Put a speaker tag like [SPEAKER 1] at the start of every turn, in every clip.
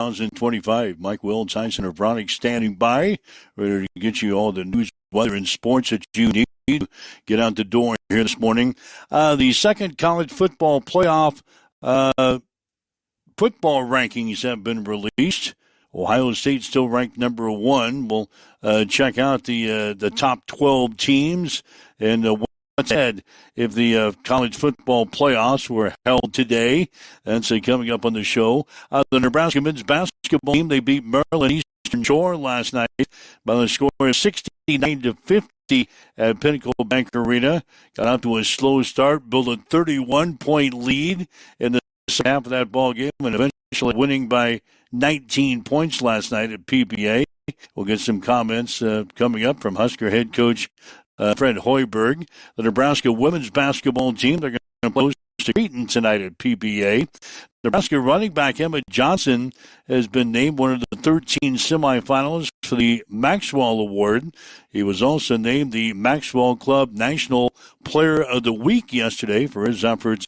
[SPEAKER 1] 2025. Mike Will, Tyson Avronic standing by, ready to get you all the news, weather, and sports that you need to get out the door here this morning. The second college football playoff football rankings have been released. Ohio State still ranked number 1. We'll check out the top 12 teams and what's ahead if the college football playoffs were held today. That's coming up on the show. The Nebraska men's basketball team, they beat Maryland Eastern Shore last night by the score of 69-50 at Pinnacle Bank Arena. Got out to a slow start, built a 31-point lead in the second half of that ball game, and eventually winning by 19 points last night at PBA. We'll get some comments coming up from Husker head coach Fred Hoiberg. The Nebraska women's basketball team, they're going to play to Creighton tonight at PBA. Nebraska running back Emmett Johnson has been named one of the 13 semifinalists for the Maxwell Award. He was also named the Maxwell Club National Player of the Week yesterday for his efforts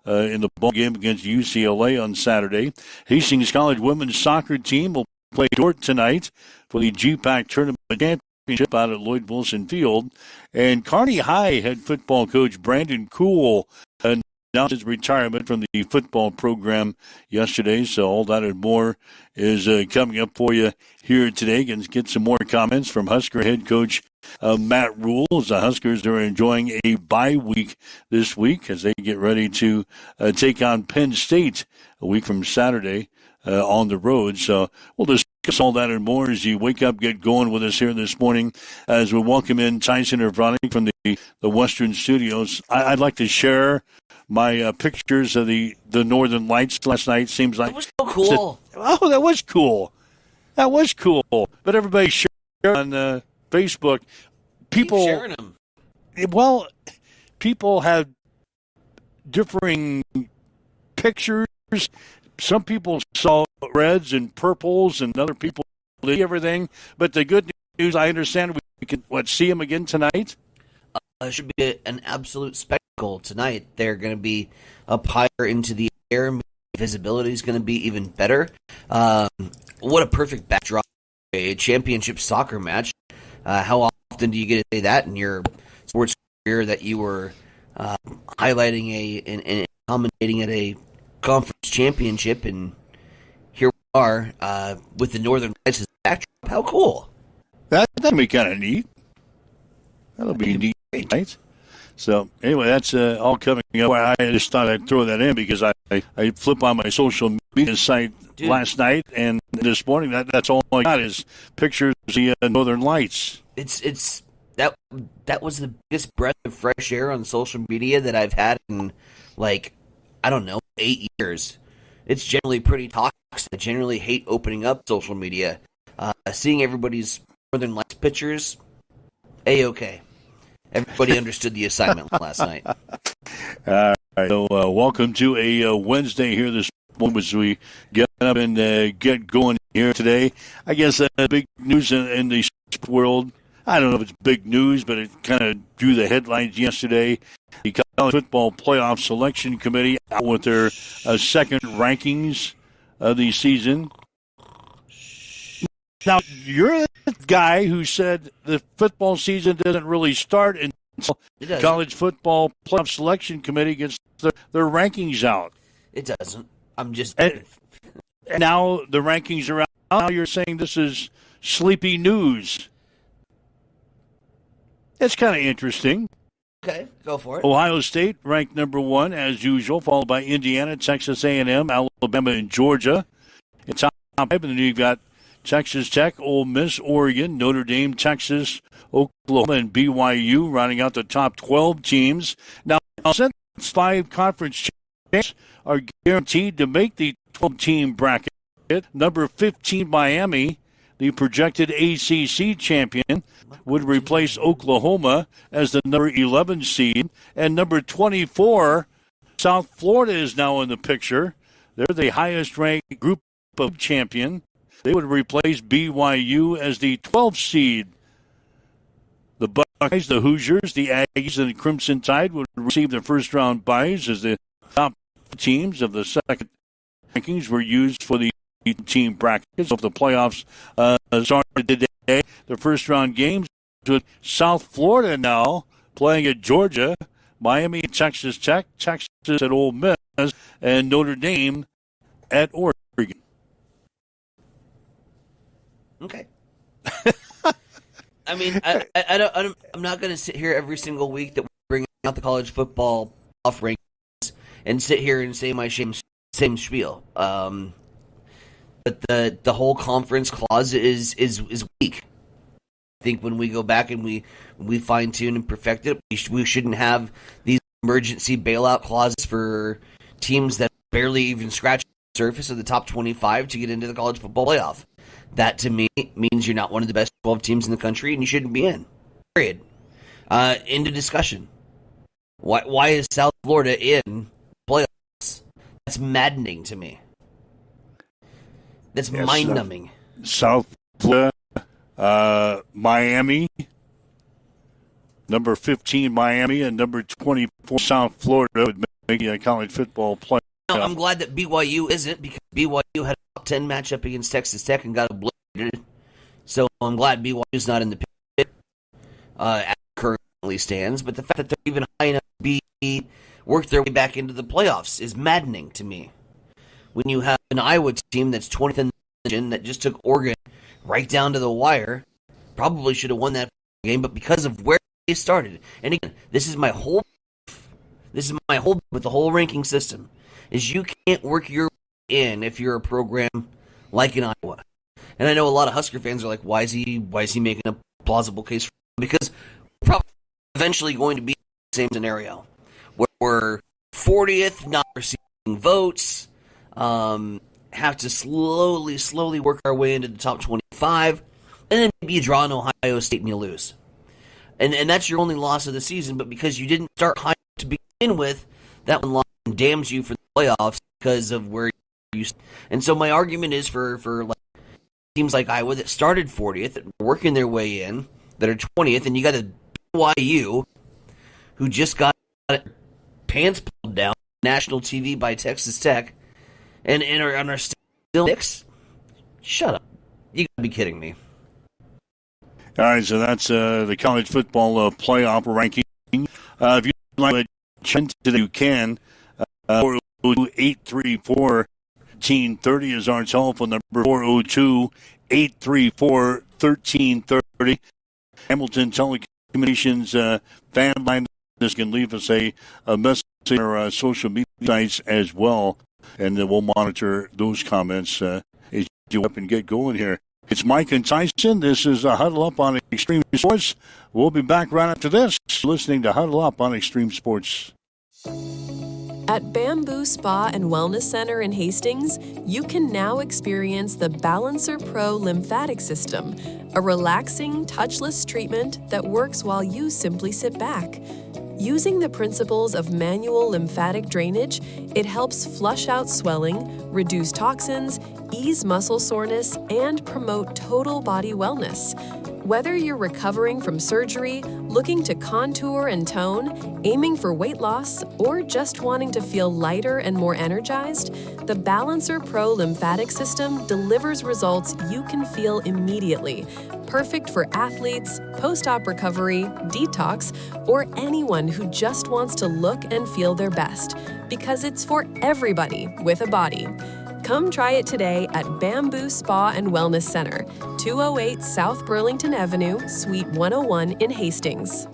[SPEAKER 1] in the ball game against UCLA on Saturday. Hastings College women's soccer team will play Dordt tonight for the GPAC Tournament Championship out at Lloyd Wilson Field. And Kearney High head football coach Brandon Kuhl announced his retirement from the football program yesterday. So all that and more is coming up for you here today. Get some more comments from Husker head coach Matt Rule, as the Huskers are enjoying a bye week this week as they get ready to take on Penn State a week from Saturday on the road. So we'll discuss all that and more as you wake up, get going with us here this morning as we welcome in Tyson Avronic from the Western Studios. I'd like to share my pictures of the Northern Lights last night. Seems like
[SPEAKER 2] it was so cool.
[SPEAKER 1] That was cool. That was cool. But everybody shared on Facebook. People
[SPEAKER 2] keep sharing them.
[SPEAKER 1] Well, people have differing pictures. Some people saw reds and purples, and other people see everything. But the good news, I understand, we can see them again tonight.
[SPEAKER 2] It should be an absolute spectacle tonight. They're going to be up higher into the air. Visibility is going to be even better. What a perfect backdrop. A championship soccer match. How often do you get to say that in your sports career, that you were highlighting and commentating at a conference championship, and here we are with the Northern Lights as a backdrop? How cool.
[SPEAKER 1] That'll be kind of neat. That'll be neat, right? So, anyway, that's all coming up. I just thought I'd throw that in because I flip on my social media site last night, and this morning that's all I got is pictures of the Northern Lights.
[SPEAKER 2] It's that was the biggest breath of fresh air on social media that I've had in, 8 years. It's generally pretty toxic. I generally hate opening up social media. Seeing everybody's Northern Lights pictures, A-okay. Everybody understood the assignment last night.
[SPEAKER 1] All right. So welcome to a Wednesday here this morning as we get up and get going here today. I guess big news in the sports world. I don't know if it's big news, but it kind of drew the headlines yesterday. The College Football Playoff Selection Committee out with their second rankings of the season. Now, you're the guy who said the football season doesn't really start until the College Football Playoff Selection Committee gets their rankings out.
[SPEAKER 2] It doesn't. I'm just...
[SPEAKER 1] And now the rankings are out. Now you're saying this is sleepy news. It's kind of interesting.
[SPEAKER 2] Okay, go for it.
[SPEAKER 1] Ohio State ranked number 1 as usual, followed by Indiana, Texas A&M, Alabama, and Georgia. It's top 5, and then you've got Texas Tech, Ole Miss, Oregon, Notre Dame, Texas, Oklahoma, and BYU rounding out the top 12 teams. Now, since 5 conference champions are guaranteed to make the 12-team bracket, number 15 Miami, the projected ACC champion, would replace Oklahoma as the number 11 seed. And number 24, South Florida, is now in the picture. They're the highest-ranked group of champion. They would replace BYU as the 12th seed. The Buckeyes, the Hoosiers, the Aggies, and the Crimson Tide would receive their first-round byes as the top teams of the second rankings were used for the team brackets of the playoffs started today. The first round games with South Florida now playing at Georgia, Miami at Texas Tech, Texas at Ole Miss, and Notre Dame at Oregon.
[SPEAKER 2] Okay. I mean, I'm not going to sit here every single week that we bring out the college football off rankings and sit here and say my same spiel. But the whole conference clause is weak. I think when we go back and we fine tune and perfect it, we shouldn't have these emergency bailout clauses for teams that barely even scratch the surface of the top 25 to get into the college football playoff. That to me means you're not one of the best 12 teams in the country and you shouldn't be in. Period. Into discussion. Why is South Florida in playoffs? That's maddening to me. That's mind-numbing.
[SPEAKER 1] South Florida, Miami, number 15 Miami, and number 24 South Florida would make a college football playoff.
[SPEAKER 2] No, I'm glad that BYU isn't, because BYU had a top 10 matchup against Texas Tech and got obliterated. So I'm glad BYU's not in the pit as it currently stands. But the fact that they're even high enough to work their way back into the playoffs is maddening to me. When you have an Iowa team that's 20th in the division that just took Oregon right down to the wire, probably should have won that game, but because of where they started, and again, this is my whole with the whole ranking system, is you can't work your way in if you're a program like in Iowa. And I know a lot of Husker fans are like, why is he making a plausible case for him? Because we're probably eventually going to be in the same scenario where we're 40th, not receiving votes. Have to slowly work our way into the top 25, and then maybe you draw in Ohio State and you lose. And that's your only loss of the season, but because you didn't start high to begin with, that one loss damns you for the playoffs because of where you stand. And so my argument is for like teams like Iowa that started 40th, that are working their way in, that are 20th, and you got a BYU who just got pants pulled down on national TV by Texas Tech, and are still six? Shut up. You gotta be kidding me.
[SPEAKER 1] All right, so that's the college football playoff ranking. If you'd like to check today, you can. 402-834-1330 is our telephone number. 402-834-1330. Hamilton Telecommunications fan line. This can leave us a message on our social media sites as well. And then we'll monitor those comments as you up and get going here. It's Mike and Tyson. This is Huddle Up on Extreme Sports. We'll be back right after this, listening to Huddle Up on Extreme Sports.
[SPEAKER 3] At Bamboo Spa and Wellness Center in Hastings, you can now experience the Balancer Pro lymphatic system, a relaxing, touchless treatment that works while you simply sit back. Using the principles of manual lymphatic drainage, it helps flush out swelling, reduce toxins, ease muscle soreness, and promote total body wellness. Whether you're recovering from surgery, looking to contour and tone, aiming for weight loss, or just wanting to feel lighter and more energized, the Balancer Pro lymphatic system delivers results you can feel immediately. Perfect for athletes, post-op recovery, detox, or anyone who just wants to look and feel their best, because it's for everybody with a body. Come try it today at Bamboo Spa and Wellness Center, 208 South Burlington Avenue, Suite 101 in Hastings.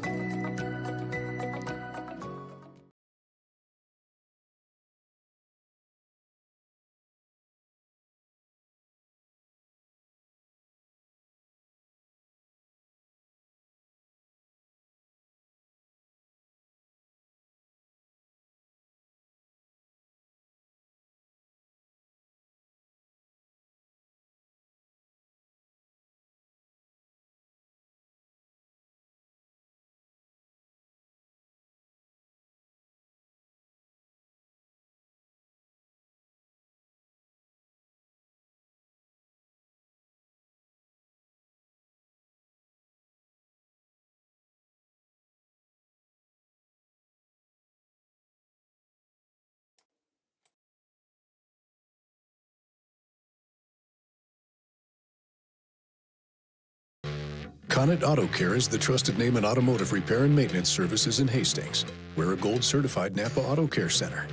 [SPEAKER 4] Connet Auto Care is the trusted name in automotive repair and maintenance services in Hastings. We're a gold-certified Napa Auto Care Center.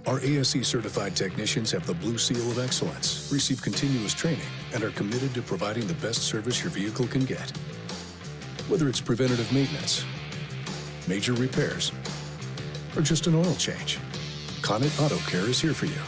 [SPEAKER 4] Our ASE-certified technicians have the Blue Seal of Excellence, receive continuous training, and are committed to providing the best service your vehicle can get. Whether it's preventative maintenance, major repairs, or just an oil change, Connet Auto Care is here for you.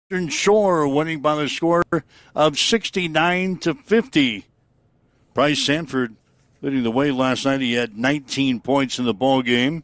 [SPEAKER 1] Eastern Shore winning by the score of 69-50. Bryce Sanford leading the way last night. He had 19 points in the ball game.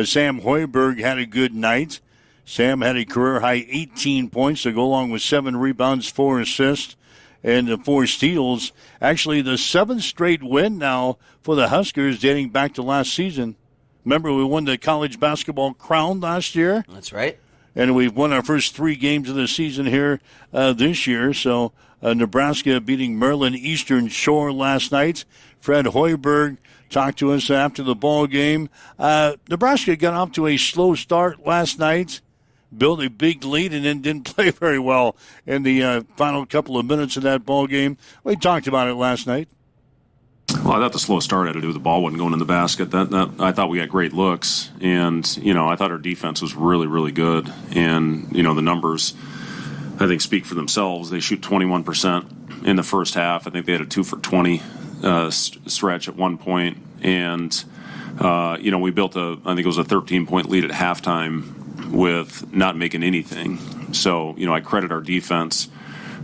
[SPEAKER 1] Sam Hoiberg had a good night. Sam had a career-high 18 points to go along with 7 rebounds, 4 assists, and 4 steals. Actually, the 7th straight win now for the Huskers dating back to last season. Remember, we won the college basketball crown last year?
[SPEAKER 2] That's right.
[SPEAKER 1] And we've won our first 3 games of the season here this year. So Nebraska beating Maryland Eastern Shore last night. Fred Hoiberg talked to us after the ball game. Nebraska got off to a slow start last night, built a big lead, and then didn't play very well in the final couple of minutes of that ball game. We talked about it last night.
[SPEAKER 5] Well, I thought the slow start had to do with the ball wasn't going in the basket. I thought we got great looks, and I thought our defense was really, really good. And the numbers, I think, speak for themselves. They shoot 21% in the first half. I think they had a 2 for 20 stretch at one point, and we built I think it was a 13-point lead at halftime with not making anything. So I credit our defense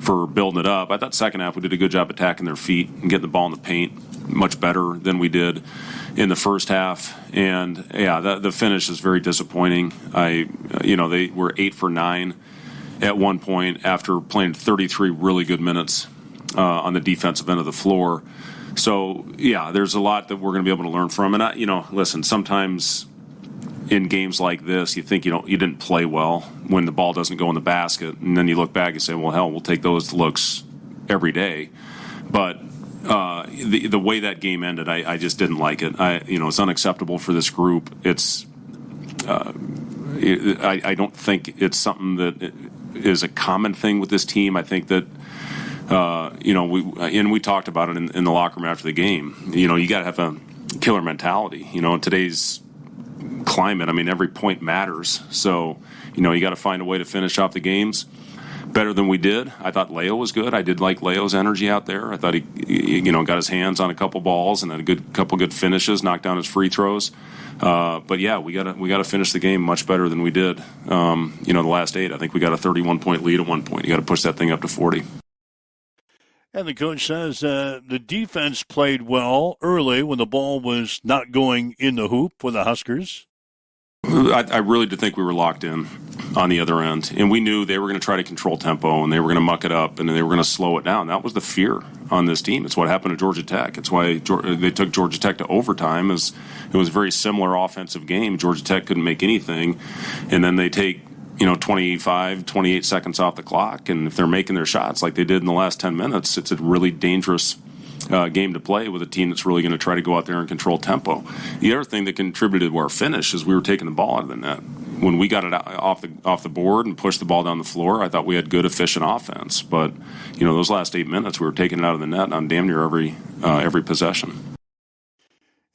[SPEAKER 5] for building it up. I thought second half we did a good job attacking their feet and getting the ball in the paint much better than we did in the first half. And the finish is very disappointing. They were 8 for 9 at one point after playing 33 really good minutes on the defensive end of the floor. So there's a lot that we're going to be able to learn from. And listen, sometimes in games like this, you think you didn't play well when the ball doesn't go in the basket, and then you look back and say, well, hell, we'll take those looks every day. But the way that game ended, I just didn't like it. It's unacceptable for this group. I don't think it's something that is a common thing with this team. I think that we talked about it in the locker room after the game. You got to have a killer mentality. In today's climate, every point matters. So, you got to find a way to finish off the games better than we did. I thought Leo was good. I did like Leo's energy out there. I thought he got his hands on a couple balls and had a couple good finishes, knocked down his free throws. But we got to finish the game much better than we did. The last 8. I think we got a 31-point lead at one point. You got to push that thing up to 40.
[SPEAKER 1] And the coach says the defense played well early when the ball was not going in the hoop for the Huskers.
[SPEAKER 5] I really did think we were locked in on the other end, and we knew they were going to try to control tempo, and they were going to muck it up, and they were going to slow it down. That was the fear on this team. It's what happened to Georgia Tech. It's why they took Georgia Tech to overtime. It was a very similar offensive game. Georgia Tech couldn't make anything, and then they take 25, 28 seconds off the clock, and if they're making their shots like they did in the last 10 minutes, it's a really dangerous game to play with a team that's really going to try to go out there and control tempo. The other thing that contributed to our finish is we were taking the ball out of the net. When we got it off the board and pushed the ball down the floor, I thought we had good, efficient offense. But those last 8 minutes, we were taking it out of the net on damn near every possession.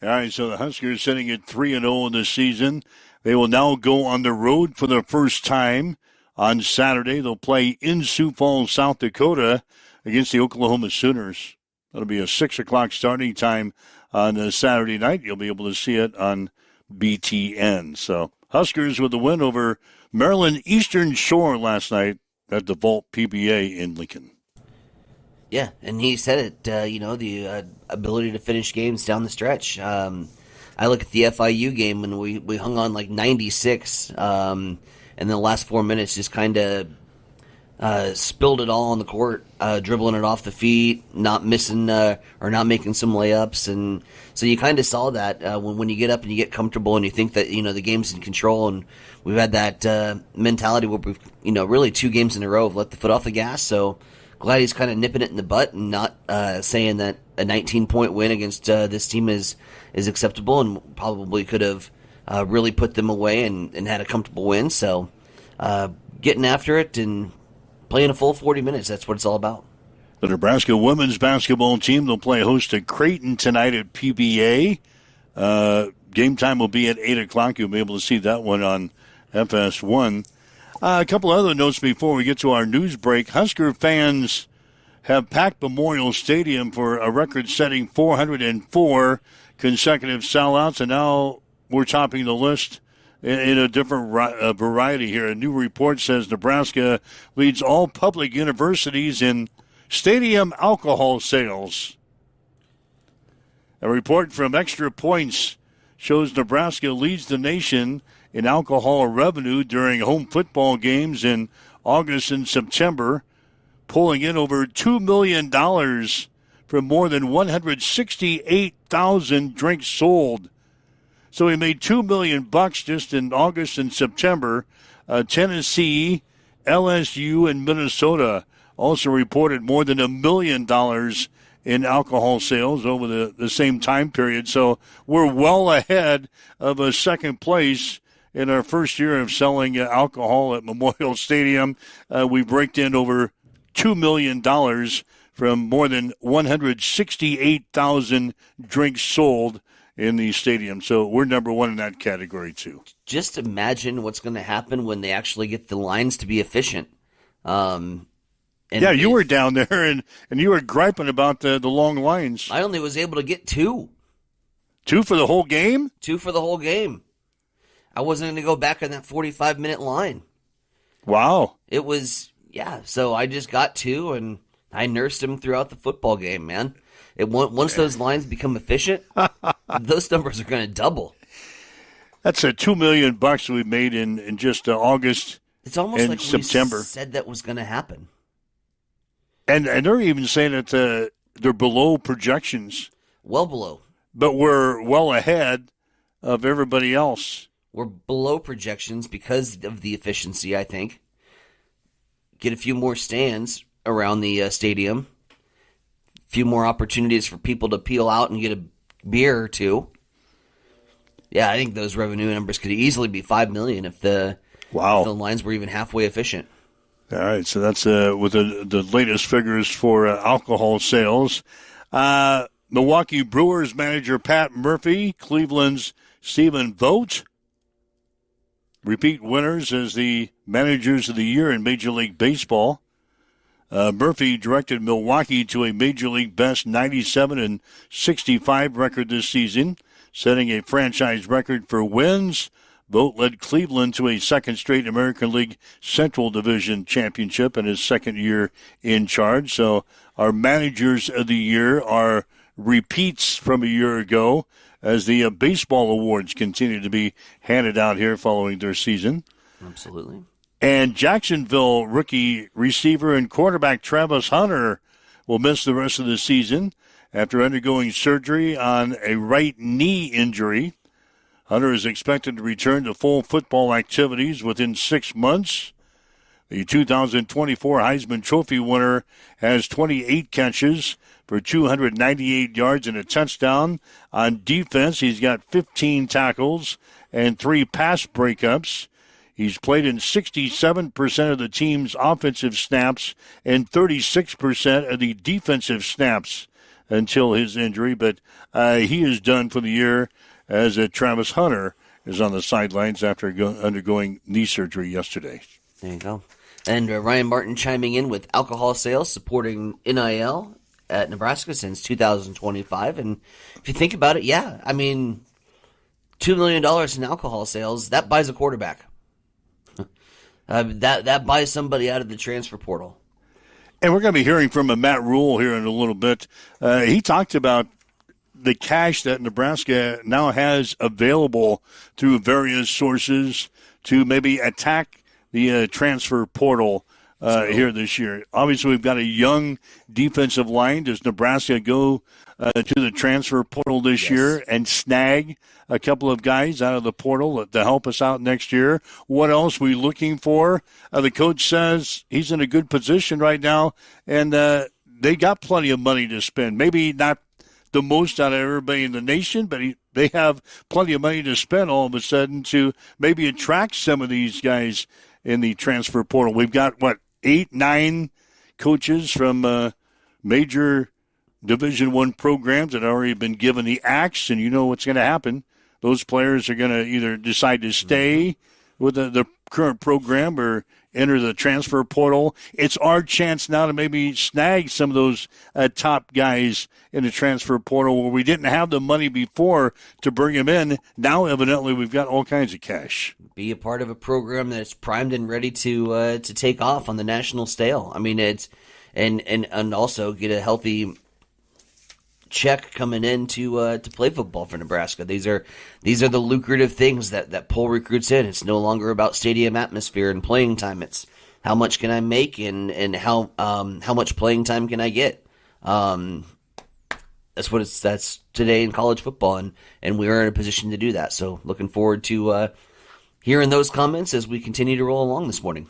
[SPEAKER 1] All right, so the Huskers sitting at 3-0 in this season. They will now go on the road for the first time on Saturday. They'll play in Sioux Falls, South Dakota, against the Oklahoma Sooners. That'll be a 6 o'clock starting time on Saturday night. You'll be able to see it on BTN. So Huskers with the win over Maryland Eastern Shore last night at the Vault PBA in Lincoln.
[SPEAKER 2] Yeah, and he said it, the ability to finish games down the stretch. I look at the FIU game when we hung on like 96, and the last 4 minutes just kind of spilled it all on the court, dribbling it off the feet, not missing or not making some layups, and so you kind of saw that when you get up and you get comfortable and you think that the game's in control, and we've had that mentality where we've really 2 games in a row have let the foot off the gas. So glad he's kind of nipping it in the butt and not saying that a 19-point win against this team is acceptable, and probably could have really put them away and had a comfortable win. So getting after it and playing a full 40 minutes, that's what it's all about.
[SPEAKER 1] The Nebraska women's basketball team, they'll play host to Creighton tonight at PBA. Game time will be at 8 o'clock. You'll be able to see that one on FS1. A couple other notes before we get to our news break. Husker fans have packed Memorial Stadium for a record-setting 404 consecutive sellouts, and now we're topping the list in a different variety here. A new report says Nebraska leads all public universities in stadium alcohol sales. A report from Extra Points shows Nebraska leads the nation in alcohol revenue during home football games in August and September, pulling in over $2 million from more than 168,000 drinks sold. So we made $2 million just in August and September. Tennessee, LSU, and Minnesota also reported more than $1 million in alcohol sales over the same time period. So we're well ahead of a second place in our first year of selling alcohol at Memorial Stadium. We've raked in over $2 million from more than 168,000 drinks sold in the stadium. So we're number one in that category, too.
[SPEAKER 2] Just imagine what's going to happen when they actually get the lines to be efficient.
[SPEAKER 1] Yeah, you were down there, and you were griping about the long lines.
[SPEAKER 2] I only was able to get 2.
[SPEAKER 1] 2 for the whole game?
[SPEAKER 2] 2 for the whole game. I wasn't going to go back on that 45-minute line.
[SPEAKER 1] Wow.
[SPEAKER 2] It was, so I just got 2, and I nursed them throughout the football game, man. Once those lines become efficient, those numbers are going to double.
[SPEAKER 1] That's $2 million we made in just August.
[SPEAKER 2] It's almost
[SPEAKER 1] and
[SPEAKER 2] like
[SPEAKER 1] September.
[SPEAKER 2] We said that was going to happen.
[SPEAKER 1] And they're even saying that they're below projections.
[SPEAKER 2] Well below.
[SPEAKER 1] But we're well ahead of everybody else.
[SPEAKER 2] We're below projections because of the efficiency, I think. Get a few more stands around the stadium. A few more opportunities for people to peel out and get a beer or two. Yeah, I think those revenue numbers could easily be $5 million if the lines were even halfway efficient.
[SPEAKER 1] All right, so that's with the latest figures for alcohol sales. Milwaukee Brewers manager Pat Murphy, Cleveland's Stephen Vogt, repeat winners as the managers of the year in Major League Baseball. Murphy directed Milwaukee to a Major League best 97-65 record this season, setting a franchise record for wins. Vogt led Cleveland to a second straight American League Central Division championship in his second year in charge. So our managers of the year are repeats from a year ago as the baseball awards continue to be handed out here following their season.
[SPEAKER 2] Absolutely.
[SPEAKER 1] And Jacksonville rookie receiver and quarterback Travis Hunter will miss the rest of the season after undergoing surgery on a right knee injury. Hunter is expected to return to full football activities within 6 months. The 2024 Heisman Trophy winner has 28 catches for 298 yards and a touchdown. On defense, he's got 15 tackles and 3 pass breakups. He's played in 67% of the team's offensive snaps and 36% of the defensive snaps until his injury, but he is done for the year as Travis Hunter is on the sidelines after undergoing knee surgery yesterday.
[SPEAKER 2] There you go. And Ryan Martin chiming in with alcohol sales, supporting NIL at Nebraska since 2025. And if you think about it, I mean, $2 million in alcohol sales, that buys a quarterback. That buys somebody out of the transfer portal.
[SPEAKER 1] And we're going to be hearing from Matt Rule here in a little bit. He talked about the cash that Nebraska now has available through various sources to maybe attack the transfer portal here this year. Obviously, we've got a young defensive line. Does Nebraska go to the transfer portal this year and snag a couple of guys out of the portal to help us out next year? What else are we looking for? The coach says he's in a good position right now, and they got plenty of money to spend. Maybe not the most out of everybody in the nation, but they have plenty of money to spend all of a sudden to maybe attract some of these guys in the transfer portal. We've got, 8, 9 coaches from major Division I programs that have already been given the axe, and you know what's going to happen. Those players are going to either decide to stay with the current program or enter the transfer portal. It's our chance now to maybe snag some of those top guys in the transfer portal where we didn't have the money before to bring them in. Now, evidently, we've got all kinds of cash.
[SPEAKER 2] Be a part of a program that's primed and ready to take off on the national scale. I mean, it's and also get a healthy check coming in to play football for Nebraska. These are the lucrative things that pull recruits in. It's no longer about stadium atmosphere and playing time. It's how much can I make and how much playing time can I get. That's today in college football, and we are in a position to do that. So looking forward to hearing those comments as we continue to roll along this morning.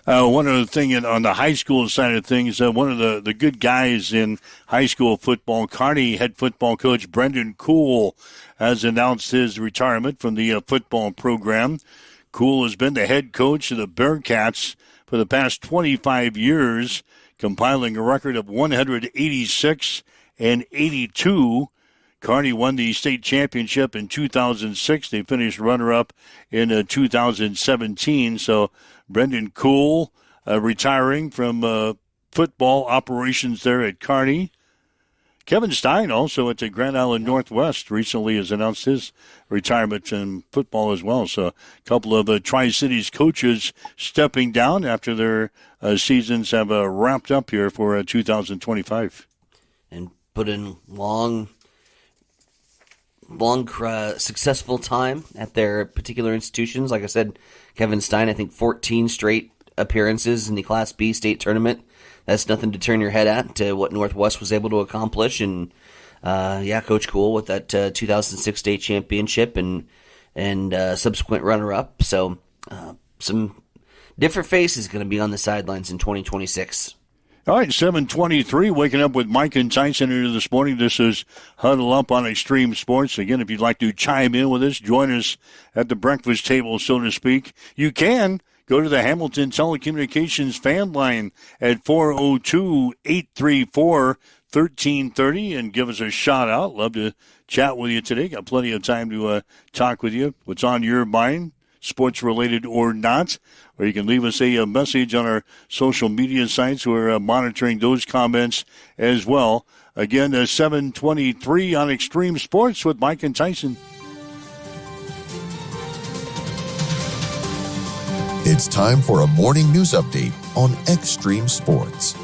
[SPEAKER 1] One other thing on the high school side of things, one of the good guys in high school football, Kearney head football coach Brendan Kuhl, has announced his retirement from the football program. Kuhl has been the head coach of the Bearcats for the past 25 years, compiling a record of 186 and 82. Kearney won the state championship in 2006. They finished runner-up in 2017. So Brendan Kuhl retiring from football operations there at Kearney. Kevin Stein, also at the Grand Island Northwest, recently has announced his retirement from football as well. So a couple of Tri-Cities coaches stepping down after their seasons have wrapped up here for 2025.
[SPEAKER 2] And put in long, successful time at their particular institutions. Like I said, Kevin Stein, I think 14 straight appearances in the Class B state tournament. That's nothing to turn your head at to what Northwest was able to accomplish. And Coach Kuhl with that 2006 state championship and subsequent runner-up. So some different faces going to be on the sidelines in 2026.
[SPEAKER 1] All right, 7:23, waking up with Mike and Tyson here this morning. This is Huddle Up on Extreme Sports. Again, if you'd like to chime in with us, join us at the breakfast table, so to speak. You can go to the Hamilton Telecommunications fan line at 402-834-1330 and give us a shout out. Love to chat with you today. Got plenty of time to talk with you. What's on your mind, sports related or not? Or you can leave us a message on our social media sites. We're monitoring those comments as well. Again, 7:23 on Extreme Sports with Mike and Tyson.
[SPEAKER 6] It's time for a morning news update on Extreme Sports.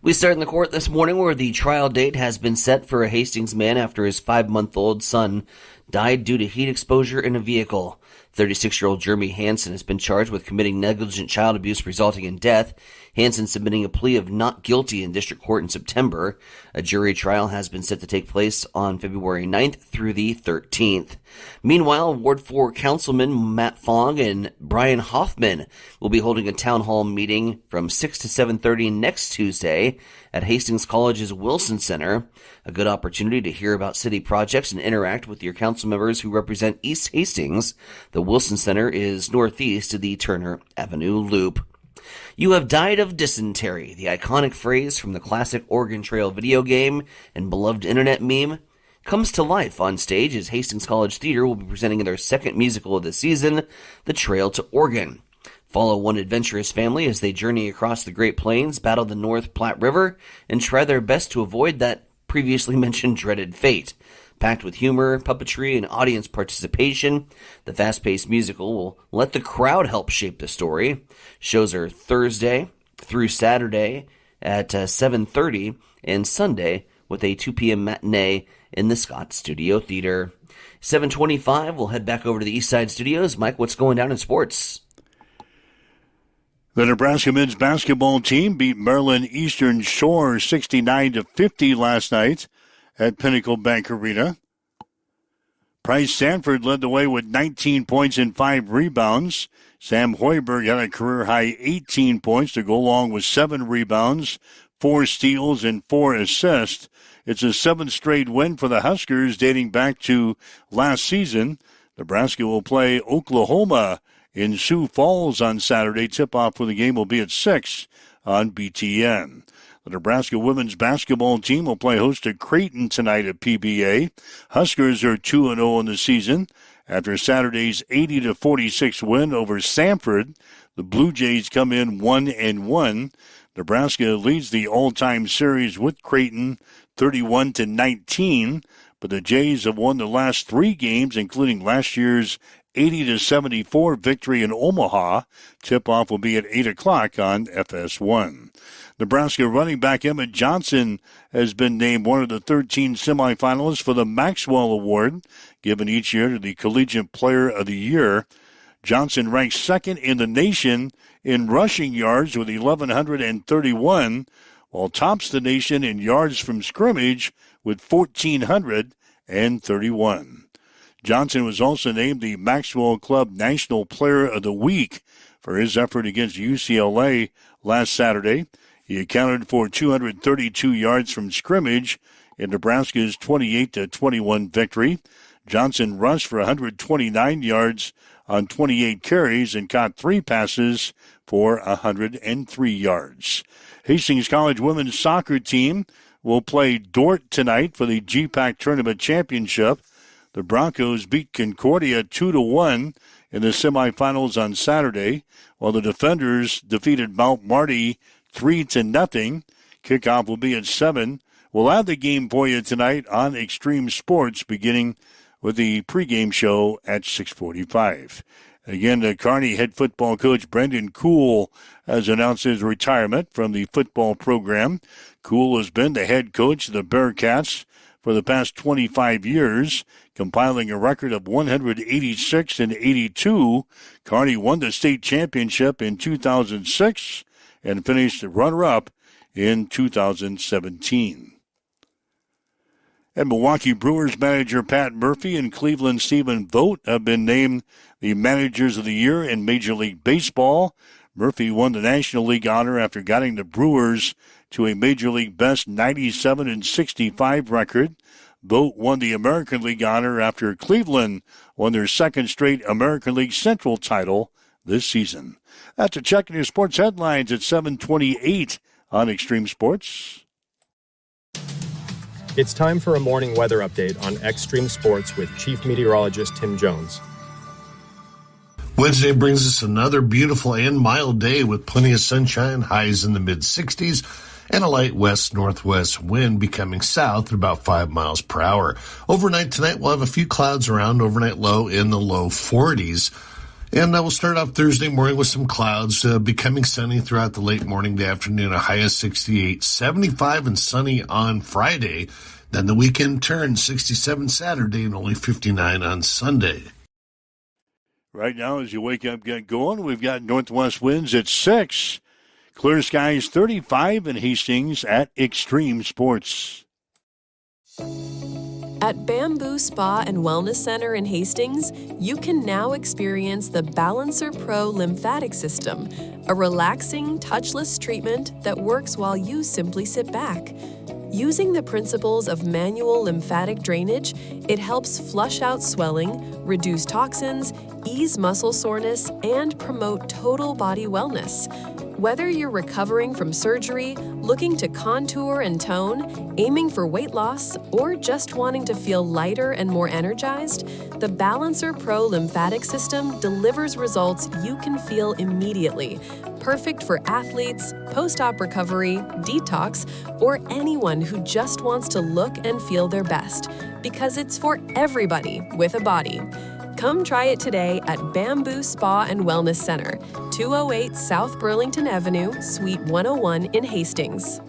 [SPEAKER 2] We start in the court this morning where the trial date has been set for a Hastings man after his 5-month-old son died due to heat exposure in a vehicle. 36-year-old Jeremy Hansen has been charged with committing negligent child abuse resulting in death. Hansen submitting a plea of not guilty in district court in September. A jury trial has been set to take place on February 9th through the 13th. Meanwhile, Ward 4 Councilman Matt Fogg and Brian Hoffman will be holding a town hall meeting from 6 to 7:30 next Tuesday at Hastings College's Wilson Center. A good opportunity to hear about city projects and interact with your council members who represent East Hastings. The Wilson Center is northeast of the Turner Avenue Loop. You have died of dysentery, the iconic phrase from the classic Oregon Trail video game and beloved internet meme, comes to life on stage as Hastings College Theater will be presenting their second musical of the season, The Trail to Oregon. Follow one adventurous family as they journey across the Great Plains, battle the North Platte River, and try their best to avoid that previously mentioned dreaded fate. Packed with humor, puppetry, and audience participation, the fast-paced musical will let the crowd help shape the story. Shows are Thursday through Saturday at 7:30 and Sunday with a 2 p.m. matinee in the Scott Studio Theater. 7:25, we'll head back over to the East Side Studios. Mike, what's going down in sports?
[SPEAKER 1] The Nebraska men's basketball team beat Maryland Eastern Shore 69-50 last night at Pinnacle Bank Arena. Price Sanford led the way with 19 points and 5 rebounds. Sam Hoiberg had a career-high 18 points to go along with 7 rebounds, 4 steals, and 4 assists. It's a 7th straight win for the Huskers dating back to last season. Nebraska will play Oklahoma in Sioux Falls on Saturday. Tip-off for the game will be at 6 on BTN. The Nebraska women's basketball team will play host to Creighton tonight at PBA. Huskers are 2-0 in the season. After Saturday's 80-46 win over Samford, the Blue Jays come in 1-1. Nebraska leads the all-time series with Creighton 31-19, but the Jays have won the last 3 games, including last year's 80-74 victory in Omaha. Tip-off will be at 8 o'clock on FS1. Nebraska running back Emmett Johnson has been named one of the 13 semifinalists for the Maxwell Award, given each year to the Collegiate Player of the Year. Johnson ranks second in the nation in rushing yards with 1,131, while tops the nation in yards from scrimmage with 1,431. Johnson was also named the Maxwell Club National Player of the Week for his effort against UCLA last Saturday. He accounted for 232 yards from scrimmage in Nebraska's 28-21 victory. Johnson rushed for 129 yards on 28 carries and caught 3 passes for 103 yards. Hastings College women's soccer team will play Dordt tonight for the GPAC Tournament Championship. The Broncos beat Concordia 2-1 in the semifinals on Saturday, while the Defenders defeated Mount Marty 3-0. Kickoff will be at 7. We'll have the game for you tonight on Extreme Sports, beginning with the pregame show at 6:45. Again, the Kearney head football coach Brendan Kuhl has announced his retirement from the football program. Kuhl has been the head coach of the Bearcats for the past 25 years, compiling a record of 186-82. Kearney won the state championship in 2006 and finished runner-up in 2017. And Milwaukee Brewers manager Pat Murphy and Cleveland Stephen Vogt have been named the managers of the year in Major League Baseball. Murphy won the National League honor after guiding the Brewers to a Major League best 97-65 record. Vogt won the American League honor after Cleveland won their second straight American League Central title this season. That's a check in your sports headlines at 7:28 on Extreme Sports.
[SPEAKER 7] It's time for a morning weather update on Extreme Sports with Chief Meteorologist Tim Jones.
[SPEAKER 8] Wednesday brings us another beautiful and mild day with plenty of sunshine, highs in the mid-60s, and a light west-northwest wind becoming south at about 5 miles per hour. Overnight tonight, we'll have a few clouds around, overnight low in the low 40s. And we'll start off Thursday morning with some clouds, becoming sunny throughout the late morning to afternoon, a high of 68, 75 and sunny on Friday. Then the weekend turns 67 Saturday and only 59 on Sunday.
[SPEAKER 1] Right now, as you wake up, get going, we've got northwest winds at 6. Clear skies 35 in Hastings at Extreme Sports.
[SPEAKER 3] At Bamboo Spa and Wellness Center in Hastings, you can now experience the Balancer Pro lymphatic system, a relaxing, touchless treatment that works while you simply sit back. Using the principles of manual lymphatic drainage, it helps flush out swelling, reduce toxins, ease muscle soreness, and promote total body wellness. Whether you're recovering from surgery, looking to contour and tone, aiming for weight loss, or just wanting to feel lighter and more energized, the Balancer Pro lymphatic system delivers results you can feel immediately. Perfect for athletes, post-op recovery, detox, or anyone who just wants to look and feel their best, because it's for everybody with a body. Come try it today at Bamboo Spa and Wellness Center, 208 South Burlington Avenue, Suite 101 in Hastings.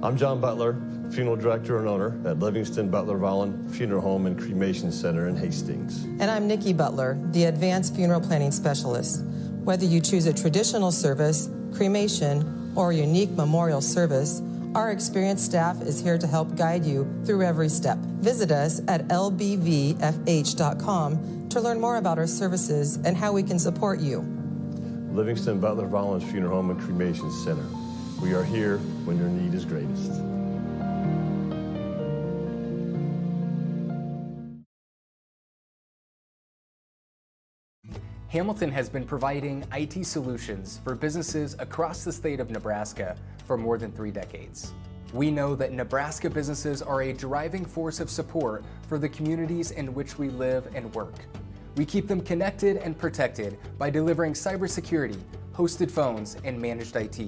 [SPEAKER 9] I'm John Butler, funeral director and owner at Livingston Butler Volland Funeral Home and Cremation Center in Hastings.
[SPEAKER 10] And I'm Nikki Butler, the advanced funeral planning specialist. Whether you choose a traditional service, cremation, or a unique memorial service, our experienced staff is here to help guide you through every step. Visit us at lbvfh.com to learn more about our services and how we can support you.
[SPEAKER 9] Livingston Butler Volland Funeral Home and Cremation Center. We are here when your need is greatest.
[SPEAKER 11] Hamilton has been providing IT solutions for businesses across the state of Nebraska for more than 3 decades. We know that Nebraska businesses are a driving force of support for the communities in which we live and work. We keep them connected and protected by delivering cybersecurity, hosted phones, and managed IT.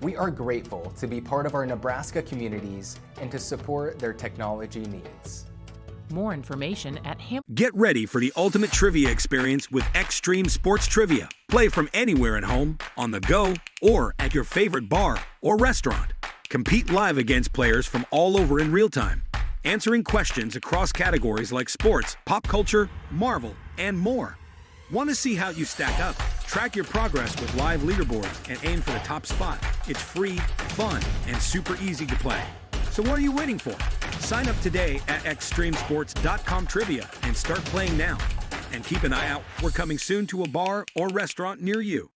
[SPEAKER 11] We are grateful to be part of our Nebraska communities and to support their technology needs.
[SPEAKER 12] More information at
[SPEAKER 13] Get ready for the ultimate trivia experience with Extreme Sports Trivia. Play from anywhere at home, on the go, or at your favorite bar or restaurant. Compete live against players from all over in real time, answering questions across categories like sports, pop culture, Marvel, and more. Want to see how you stack up? Track your progress with live leaderboards and aim for the top spot. It's free, fun, and super easy to play. So what are you waiting for? Sign up today at extremesports.com trivia and start playing now. And keep an eye out. We're coming soon to a bar or restaurant near you.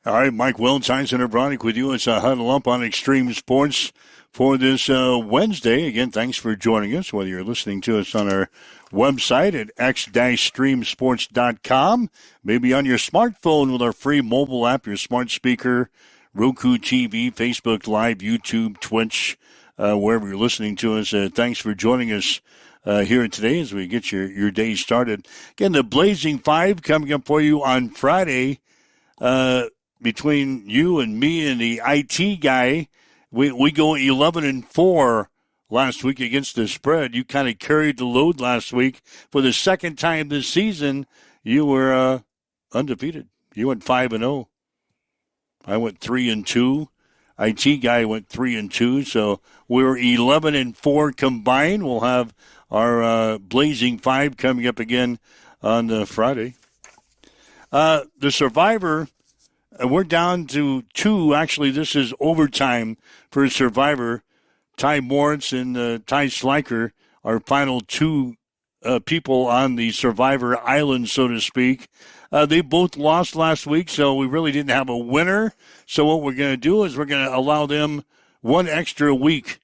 [SPEAKER 1] All right, Mike Welch, Center Bronick with you. It's a Huddle Up on Extreme Sports for this Wednesday. Again, thanks for joining us, whether you're listening to us on our website at x-streamsports.com, maybe on your smartphone with our free mobile app, your smart speaker, Roku TV, Facebook Live, YouTube, Twitch, wherever you're listening to us. Thanks for joining us here today as we get your day started. Again, the Blazing Five coming up for you on Friday. Between you and me and the IT guy, we go 11-4 last week against the spread. You kind of carried the load last week. For the second time this season, you were undefeated. You went 5-0. I went 3-2. IT guy went 3-2. So we're 11-4 combined. We'll have our Blazing Five coming up again on Friday. The Survivor. We're down to 2. Actually, this is overtime for Survivor. Ty Moritz and Ty Sliker are final 2 people on the Survivor Island, so to speak. They both lost last week, so we really didn't have a winner. So what we're going to do is we're going to allow them 1 extra week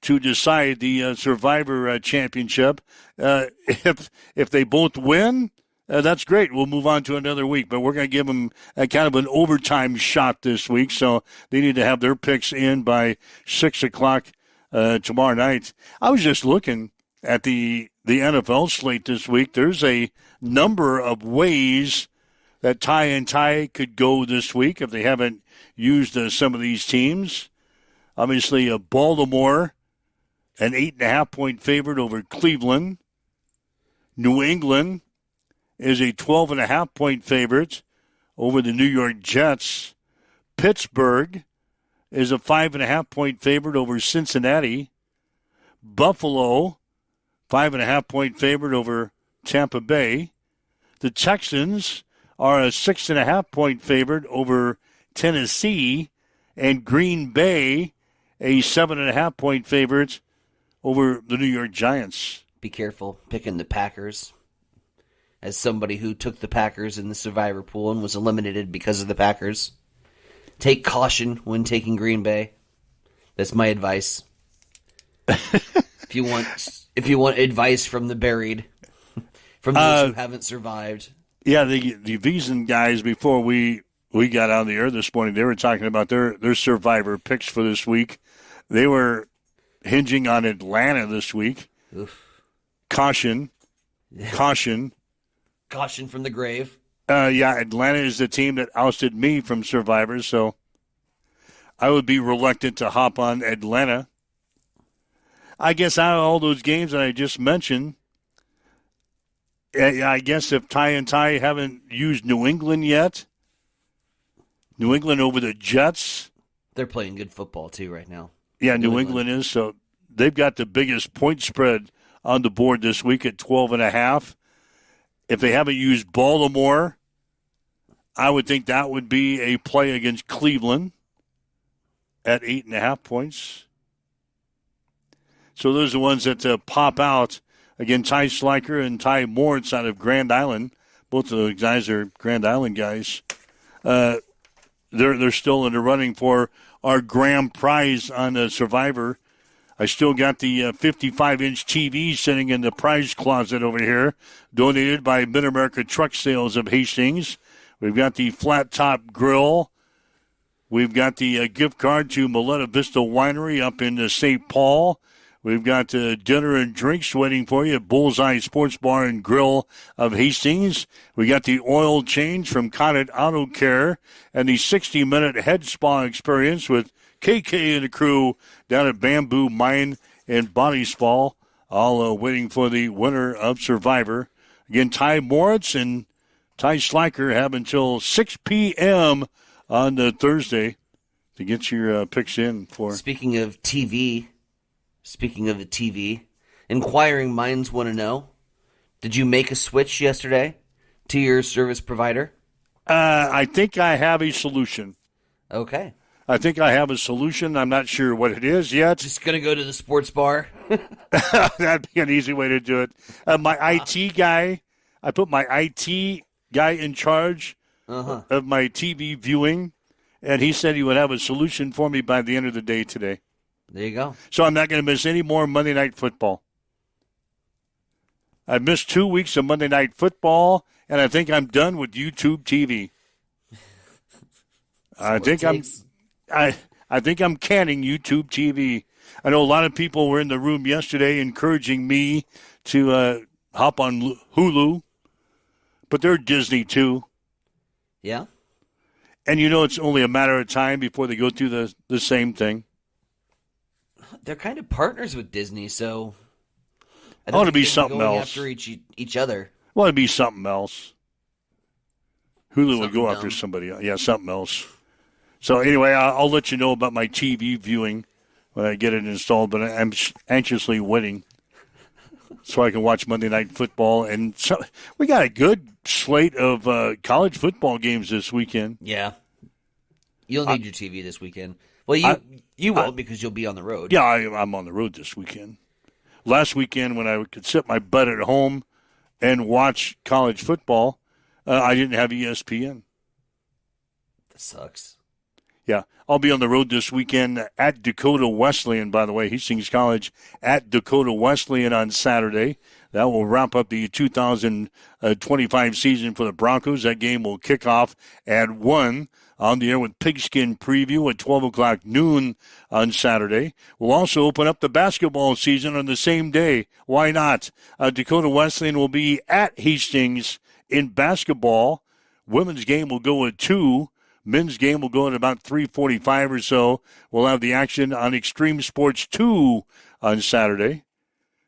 [SPEAKER 1] to decide the Survivor Championship. If they both win, that's great. We'll move on to another week, but we're going to give them a kind of an overtime shot this week, so they need to have their picks in by 6 o'clock tomorrow night. I was just looking at the NFL slate this week. There's a number of ways that Ty and Ty could go this week if they haven't used some of these teams. Obviously, Baltimore, an 8.5-point favorite over Cleveland. New England is a 12.5-point favorite over the New York Jets. Pittsburgh is a 5.5-point favorite over Cincinnati. Buffalo, 5.5-point favorite over Tampa Bay. The Texans are a 6.5-point favorite over Tennessee. And Green Bay, a 7.5-point favorite over the New York Giants.
[SPEAKER 2] Be careful picking the Packers. As somebody who took the Packers in the Survivor pool and was eliminated because of the Packers, take caution when taking Green Bay. That's my advice. If you want advice from the buried, from those who haven't survived.
[SPEAKER 1] Yeah, the Wiesen guys, before we got on the air this morning, they were talking about their Survivor picks for this week. They were hinging on Atlanta this week.
[SPEAKER 2] Oof.
[SPEAKER 1] Caution.
[SPEAKER 2] Caution from the grave.
[SPEAKER 1] Atlanta is the team that ousted me from Survivor, so I would be reluctant to hop on Atlanta. I guess out of all those games that I just mentioned, I guess if Ty and Ty haven't used New England yet, New England over the Jets.
[SPEAKER 2] They're playing good football, too, right now.
[SPEAKER 1] Yeah, New England is. So they've got the biggest point spread on the board this week at 12.5. If they haven't used Baltimore, I would think that would be a play against Cleveland at 8.5 points. So those are the ones that pop out. Again, Ty Schleicher and Ty Moritz out of Grand Island. Both of those guys are Grand Island guys. They're still in the running for our grand prize on Survivor. I still got the 55-inch TV sitting in the prize closet over here, donated by Mid-America Truck Sales of Hastings. We've got the flat-top grill. We've got the gift card to Moletta Vista Winery up in St. Paul. We've got dinner and drinks waiting for you at Bullseye Sports Bar and Grill of Hastings. We got the oil change from Connet Auto Care and the 60-minute head spa experience with KK and the crew down at Bamboo Mine and Body Spa, all waiting for the winner of Survivor. Again, Ty Moritz and Ty Schleicher have until 6 p.m. on Thursday to get your picks in for.
[SPEAKER 2] Speaking of the TV, inquiring minds want to know, did you make a switch yesterday to your service provider?
[SPEAKER 1] I think I have a solution.
[SPEAKER 2] Okay.
[SPEAKER 1] I think I have a solution. I'm not sure what it is yet.
[SPEAKER 2] Just going to go to the sports bar?
[SPEAKER 1] That'd be an easy way to do it. My IT guy, I put my IT guy in charge of my TV viewing, and he said he would have a solution for me by the end of the day today.
[SPEAKER 2] There you go.
[SPEAKER 1] So I'm not going to miss any more Monday Night Football. I've missed 2 weeks of Monday Night Football, and I think I'm done with YouTube TV. I think I'm canning YouTube TV. I know a lot of people were in the room yesterday encouraging me to hop on Hulu, but they're Disney too.
[SPEAKER 2] Yeah.
[SPEAKER 1] And you know it's only a matter of time before they go through the same thing.
[SPEAKER 2] They're kind of partners with Disney, so
[SPEAKER 1] I want to be something else.
[SPEAKER 2] After each other.
[SPEAKER 1] I want to be something else. Hulu would go after somebody else. Yeah, something else. So anyway, I'll let you know about my TV viewing when I get it installed, but I'm anxiously waiting so I can watch Monday Night Football. And so we got a good slate of college football games this weekend.
[SPEAKER 2] Yeah. You'll need your TV this weekend. Well, you won't because you'll be on the road.
[SPEAKER 1] Yeah, I'm on the road this weekend. Last weekend when I could sit my butt at home and watch college football, I didn't have ESPN.
[SPEAKER 2] That sucks.
[SPEAKER 1] Yeah, I'll be on the road this weekend at Dakota Wesleyan, by the way. Hastings College at Dakota Wesleyan on Saturday. That will wrap up the 2025 season for the Broncos. That game will kick off at 1 on the air with Pigskin Preview at 12 o'clock noon on Saturday. We'll also open up the basketball season on the same day. Why not? Dakota Wesleyan will be at Hastings in basketball. Women's game will go at 2. Men's game will go at about 3:45 or so. We'll have the action on Extreme Sports 2 on Saturday.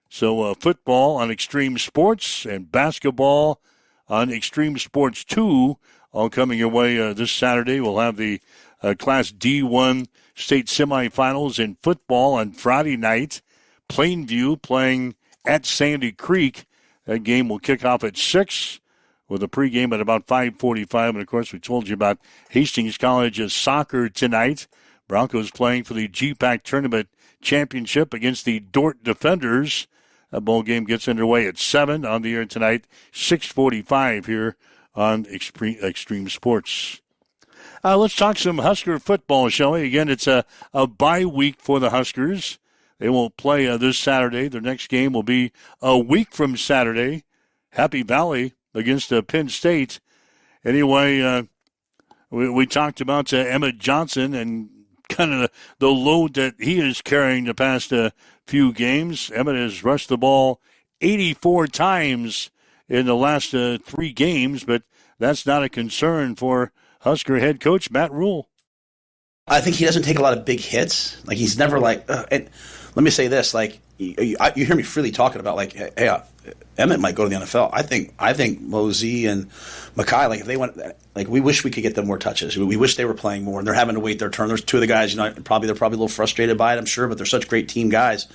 [SPEAKER 1] So football on Extreme Sports and basketball on Extreme Sports 2 all coming your way this Saturday. We'll have the Class D1 state semifinals in football on Friday night. Plainview playing at Sandy Creek. That game will kick off at 6 with a pregame at about 5:45. And, of course, we told you about Hastings College's soccer tonight. Broncos playing for the GPAC Tournament Championship against the Dort Defenders. That ball game gets underway at 7 on the air tonight, 6:45 here on Extreme Sports. Let's talk some Husker football, shall we? Again, it's a bye week for the Huskers. They won't play this Saturday. Their next game will be a week from Saturday. Happy Valley against Penn State. Anyway, we talked about Emmett Johnson and kind of the load that he is carrying the past few games. Emmett has rushed the ball 84 times in the last 3 games, but that's not a concern for Husker head coach Matt Rule.
[SPEAKER 14] I think he doesn't take a lot of big hits. Like, he's never like, and let me say this, like, you hear me freely talking about, like, hey, Emmett might go to the NFL. I think Mosey and Mackay, like if they went, like we wish we could get them more touches. We wish they were playing more, and they're having to wait their turn. There's two of the guys, they're probably a little frustrated by it, I'm sure, but they're such great team guys.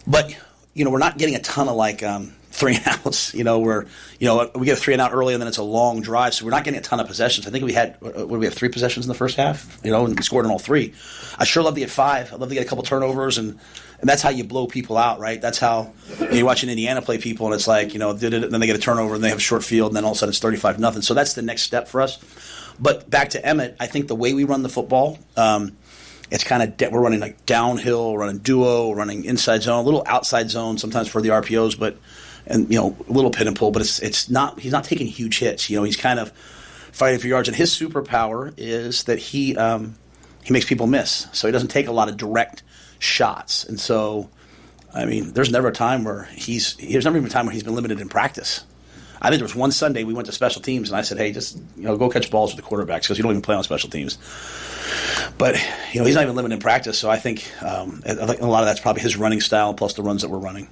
[SPEAKER 14] But we're not getting a ton of like 3 and outs. We get a 3 and out early, and then it's a long drive, so we're not getting a ton of possessions. I think we had 3 possessions in the first half, and we scored on all 3. I sure love to get 5. I'd love to get a couple turnovers, and that's how you blow people out, right? That's how you're watching Indiana play people, and it's like, then they get a turnover, and they have a short field, and then all of a sudden it's 35-0. So that's the next step for us. But back to Emmett, I think the way we run the football, it's kind of we're running like downhill, running duo, running inside zone, a little outside zone sometimes for the RPOs, but a little pin and pull. But it's not. He's not taking huge hits. He's kind of fighting for yards, and his superpower is that he makes people miss. So he doesn't take a lot of direct shots, and so there's never a time where he's been limited in practice. I think there was one Sunday we went to special teams, and I said, hey, just go catch balls with the quarterbacks because you don't even play on special teams. But he's not even limited in practice, so I think a lot of that's probably his running style plus the runs that we're running.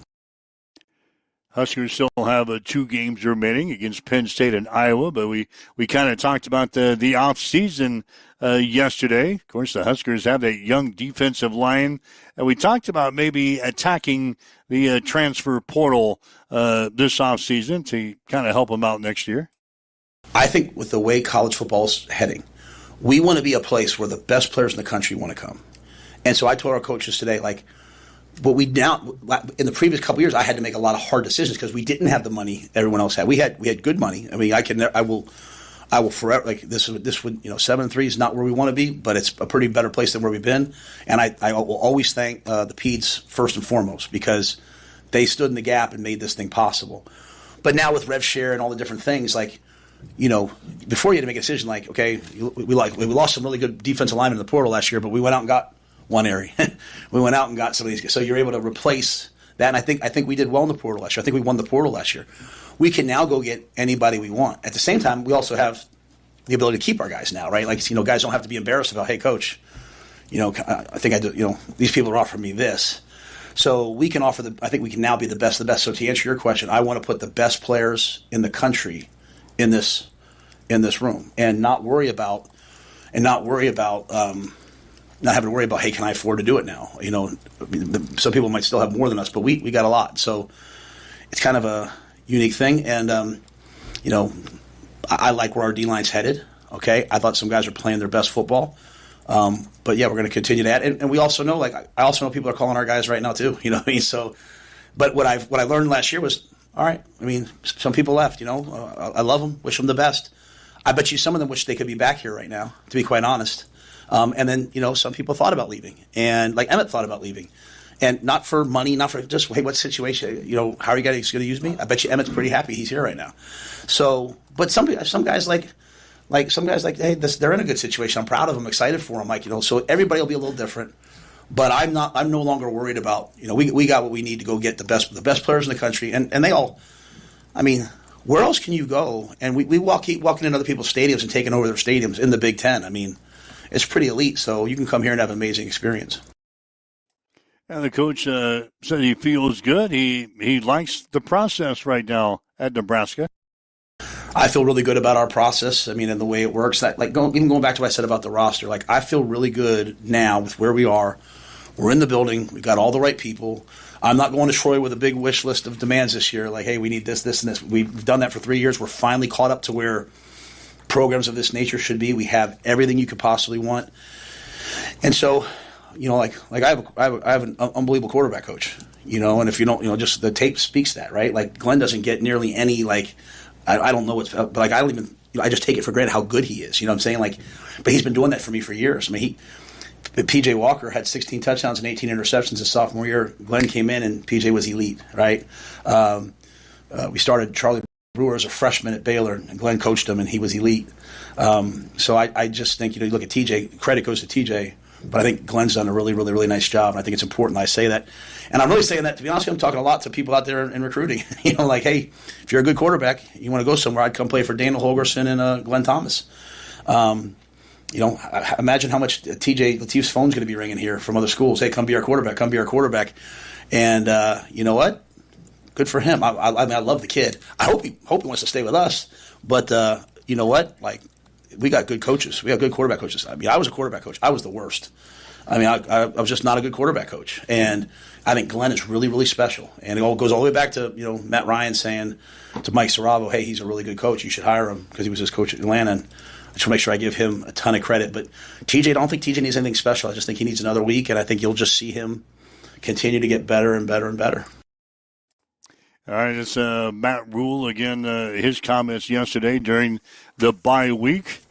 [SPEAKER 1] Huskers still have 2 games remaining against Penn State and Iowa, but we kind of talked about the off season yesterday. Of course, the Huskers have a young defensive line, and we talked about maybe attacking the transfer portal this off season to kind of help them out next year.
[SPEAKER 14] I think with the way college football is heading, we want to be a place where the best players in the country want to come. And so I told our coaches today, but we now, in the previous couple of years, I had to make a lot of hard decisions because we didn't have the money everyone else had. We had good money. I will forever, this would 7-3 is not where we want to be, but it's a pretty better place than where we've been. And I will always thank the Peds first and foremost because they stood in the gap and made this thing possible. But now with rev share and all the different things, before you had to make a decision, okay, we lost some really good defensive linemen in the portal last year, but we went out and got one area. We went out and got some of these. So you're able to replace that. And I think we did well in the portal last year. I think we won the portal last year. We can now go get anybody we want. At the same time, we also have the ability to keep our guys now, right? Guys don't have to be embarrassed about, hey, coach, I think I do, these people are offering me this. So we can offer I think we can now be the best of the best. So to answer your question, I want to put the best players in the country in this room and not having to worry about, hey, can I afford to do it now? Some people might still have more than us, but we got a lot. So it's kind of a unique thing. And, I like where our D-line's headed. Okay. I thought some guys are playing their best football. But yeah, we're going to continue that. And we also know, I also know people are calling our guys right now too. So, but what I learned last year was, all right, some people left, I love them, wish them the best. I bet you some of them wish they could be back here right now, to be quite honest. And then, some people thought about leaving. And Emmett thought about leaving. And not for money, not for just, hey, what situation, how are you guys going to use me? I bet you Emmett's pretty happy he's here right now. So, but some guys hey, they're in a good situation. I'm proud of them, excited for them. So everybody will be a little different. But I'm no longer worried about, we got what we need to go get the best players in the country. And they all, where else can you go? And we keep walking in other people's stadiums and taking over their stadiums in the Big Ten. It's pretty elite, so you can come here and have an amazing experience.
[SPEAKER 1] And the coach said he feels good. He likes the process right now at Nebraska.
[SPEAKER 14] I feel really good about our process. And the way it works. Even going back to what I said about the roster, I feel really good now with where we are. We're in the building. We got all the right people. I'm not going to Troy with a big wish list of demands this year. Hey, we need this, this, and this. We've done that for 3 years. We're finally caught up to where programs of this nature should be. We have everything you could possibly want. And so, I have an unbelievable quarterback coach, and if you don't, just the tape speaks that, right? Glenn doesn't get nearly any, I don't know what's, but I don't even, I just take it for granted how good he is. You know what I'm saying? But he's been doing that for me for years. PJ Walker had 16 touchdowns and 18 interceptions his sophomore year. Glenn came in and PJ was elite, right? We started Charlie Brewer as a freshman at Baylor, and Glenn coached him, and he was elite. So I just think, you look at TJ, credit goes to TJ, but I think Glenn's done a really, really, really nice job, and I think it's important I say that. And I'm really saying that, to be honest with you, I'm talking a lot to people out there in recruiting. Hey, if you're a good quarterback, you want to go somewhere, I'd come play for Daniel Holgerson and Glenn Thomas. Imagine how much TJ Latif's phone's going to be ringing here from other schools. Hey, come be our quarterback, come be our quarterback. And you know what? good for him. I mean, I love the kid. I hope he wants to stay with us. But you know what? Like, we got good coaches. We got good quarterback coaches. I mean, I was a quarterback coach. I was the worst. I mean, I was just not a good quarterback coach. And I think Glenn is really, really special. And it all goes all the way back to, Matt Ryan saying to Mike Saravo, hey, he's a really good coach. You should hire him, because he was his coach at Atlanta. And I just want to make sure I give him a ton of credit. But TJ, I don't think TJ needs anything special. I just think he needs another week, and I think you'll just see him continue to get better and better and better.
[SPEAKER 1] All right, it's Matt Rule again, his comments yesterday during the bye week.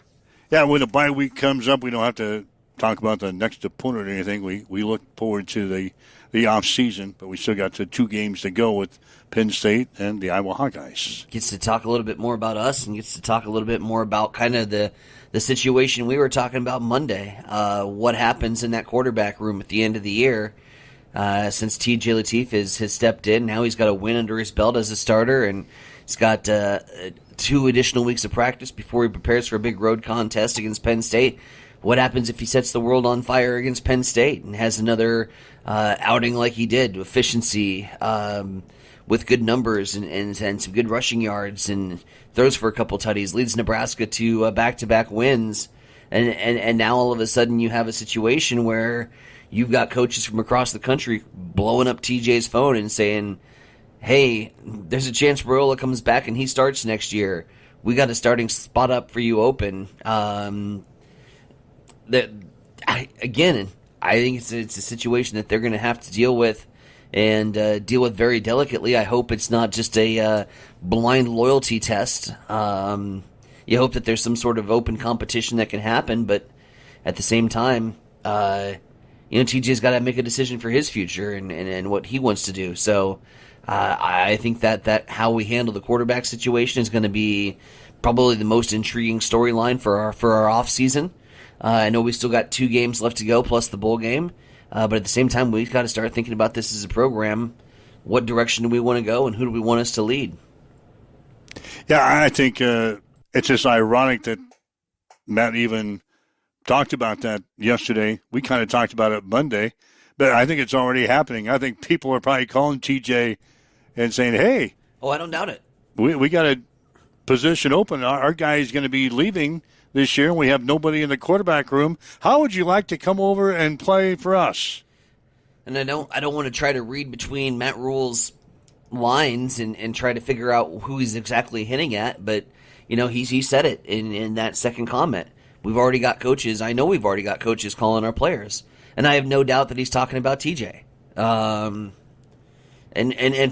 [SPEAKER 1] Yeah, when the bye week comes up, we don't have to talk about the next opponent or anything. We look forward to the off season, but we still got the 2 games to go with Penn State and the Iowa Hawkeyes.
[SPEAKER 2] Gets to talk a little bit more about us, and gets to talk a little bit more about kind of the situation we were talking about Monday. What happens in that quarterback room at the end of the year? Since TJ Lateef has stepped in, now he's got a win under his belt as a starter, and he's got 2 additional weeks of practice before he prepares for a big road contest against Penn State. What happens if he sets the world on fire against Penn State and has another outing like he did, efficiency, with good numbers and some good rushing yards, and throws for a couple tutties, leads Nebraska to back-to-back wins, and now all of a sudden you have a situation where you've got coaches from across the country blowing up TJ's phone and saying, hey, there's a chance Raiola comes back and he starts next year. We got a starting spot up for you open. I think it's a situation that they're going to have to deal with, and deal with very delicately. I hope it's not just a blind loyalty test. You hope that there's some sort of open competition that can happen, but at the same time, TJ's got to make a decision for his future and what he wants to do. So I think that how we handle the quarterback situation is going to be probably the most intriguing storyline for our off season. I know we still got 2 games left to go, plus the bowl game. But at the same time, we've got to start thinking about this as a program. What direction do we want to go, and who do we want us to lead?
[SPEAKER 1] Yeah, I think it's just ironic that Matt even talked about that yesterday. We kind of talked about it Monday, but I think it's already happening. I think people are probably calling TJ and saying, hey.
[SPEAKER 2] Oh, I don't doubt it.
[SPEAKER 1] We got a position open. Our guy is going to be leaving this year, and we have nobody in the quarterback room. How would you like to come over and play for us?
[SPEAKER 2] And I don't want to try to read between Matt Rule's lines and try to figure out who he's exactly hinting at, but he said it in that second comment. We've already got coaches. I know we've already got coaches calling our players, and I have no doubt that he's talking about TJ. And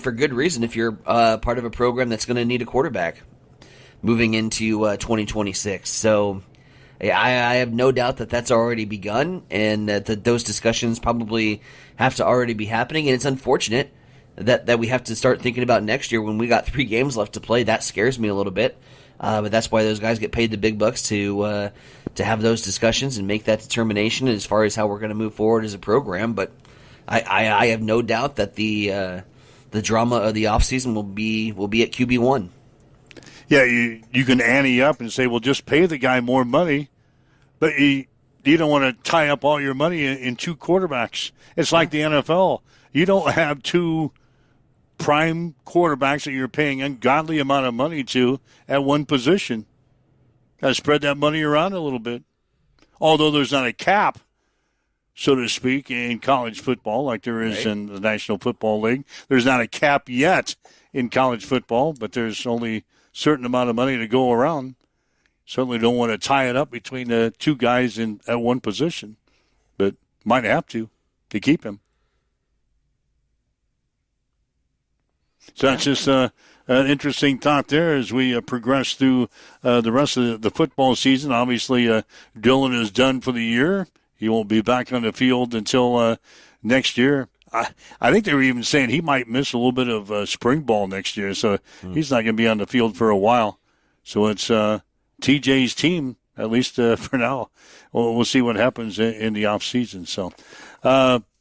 [SPEAKER 2] for good reason. If you're part of a program that's going to need a quarterback moving into 2026, so I have no doubt that that's already begun, and that those discussions probably have to already be happening. And it's unfortunate that we have to start thinking about next year when we got 3 games left to play. That scares me a little bit. But that's why those guys get paid the big bucks to have those discussions and make that determination as far as how we're going to move forward as a program. But I have no doubt that the drama of the offseason will be at QB1.
[SPEAKER 1] Yeah, you can ante up and say, well, just pay the guy more money, but you don't want to tie up all your money in 2 quarterbacks. It's like the NFL. You don't have 2 prime quarterbacks that you're paying ungodly amount of money to at one position. Got to spread that money around a little bit. Although there's not a cap, so to speak, in college football like there is in the National Football League. There's not a cap yet in college football, but there's only a certain amount of money to go around. Certainly don't want to tie it up between the 2 guys at one position, but might have to keep him. So that's just an interesting thought there as we progress through the rest of the football season. Obviously, Dylan is done for the year. He won't be back on the field until next year. I think they were even saying he might miss a little bit of spring ball next year, so he's not going to be on the field for a while. So it's TJ's team, at least for now. We'll see what happens in the offseason. So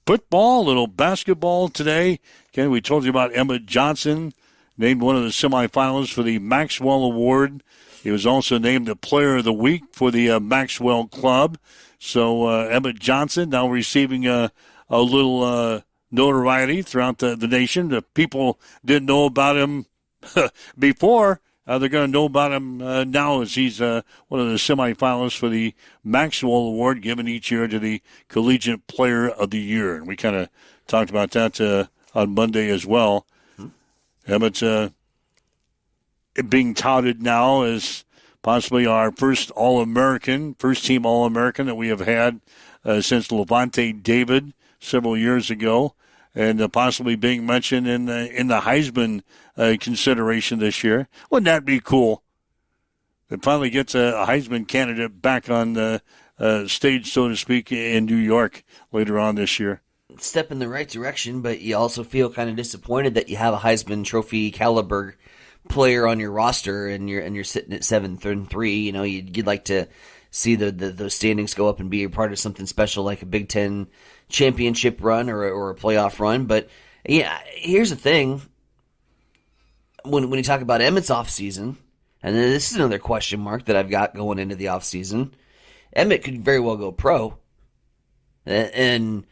[SPEAKER 1] football, a little basketball today. Again, we told you about Emma Johnson, named one of the semifinalists for the Maxwell Award. He was also named the Player of the Week for the Maxwell Club. So Emma Johnson now receiving a little notoriety throughout the nation. The people didn't know about him before. They're going to know about him now, as he's one of the semifinalists for the Maxwell Award given each year to the Collegiate Player of the Year. And we kind of talked about that on Monday as well. Emmett's being touted now as possibly our first All-American, first-team All-American that we have had since Levante David several years ago, and possibly being mentioned in the Heisman consideration this year. Wouldn't that be cool? It finally gets a Heisman candidate back on the stage, so to speak, in New York later on this year.
[SPEAKER 2] Step in the right direction, but you also feel kind of disappointed that you have a Heisman Trophy caliber player on your roster, and you're sitting at 7-3. You know, you'd like to see those standings go up and be a part of something special like a Big Ten championship run or a playoff run. But yeah, here's the thing: when you talk about Emmett's off season, and then this is another question mark that I've got going into the off season. Emmett could very well go pro, and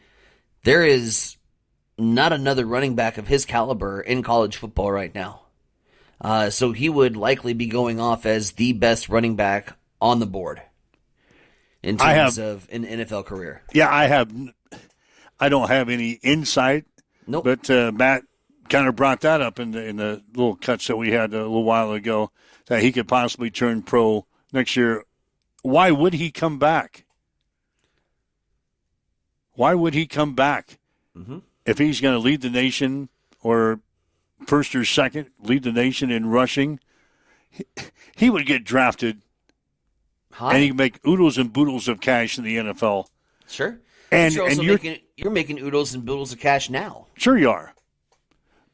[SPEAKER 2] there is not another running back of his caliber in college football right now. So he would likely be going off as the best running back on the board in terms of an NFL career.
[SPEAKER 1] Yeah, I don't have any insight.
[SPEAKER 2] Nope.
[SPEAKER 1] But Matt kind of brought that up in the little cuts that we had a little while ago, that he could possibly turn pro next year. Why would he come back? Why would he come back if he's going to lead the nation, or first or second, lead the nation in rushing? He would get drafted, and he'd make oodles and boodles of cash in the NFL.
[SPEAKER 2] Sure.
[SPEAKER 1] And
[SPEAKER 2] you're making oodles and boodles of cash now.
[SPEAKER 1] Sure you are.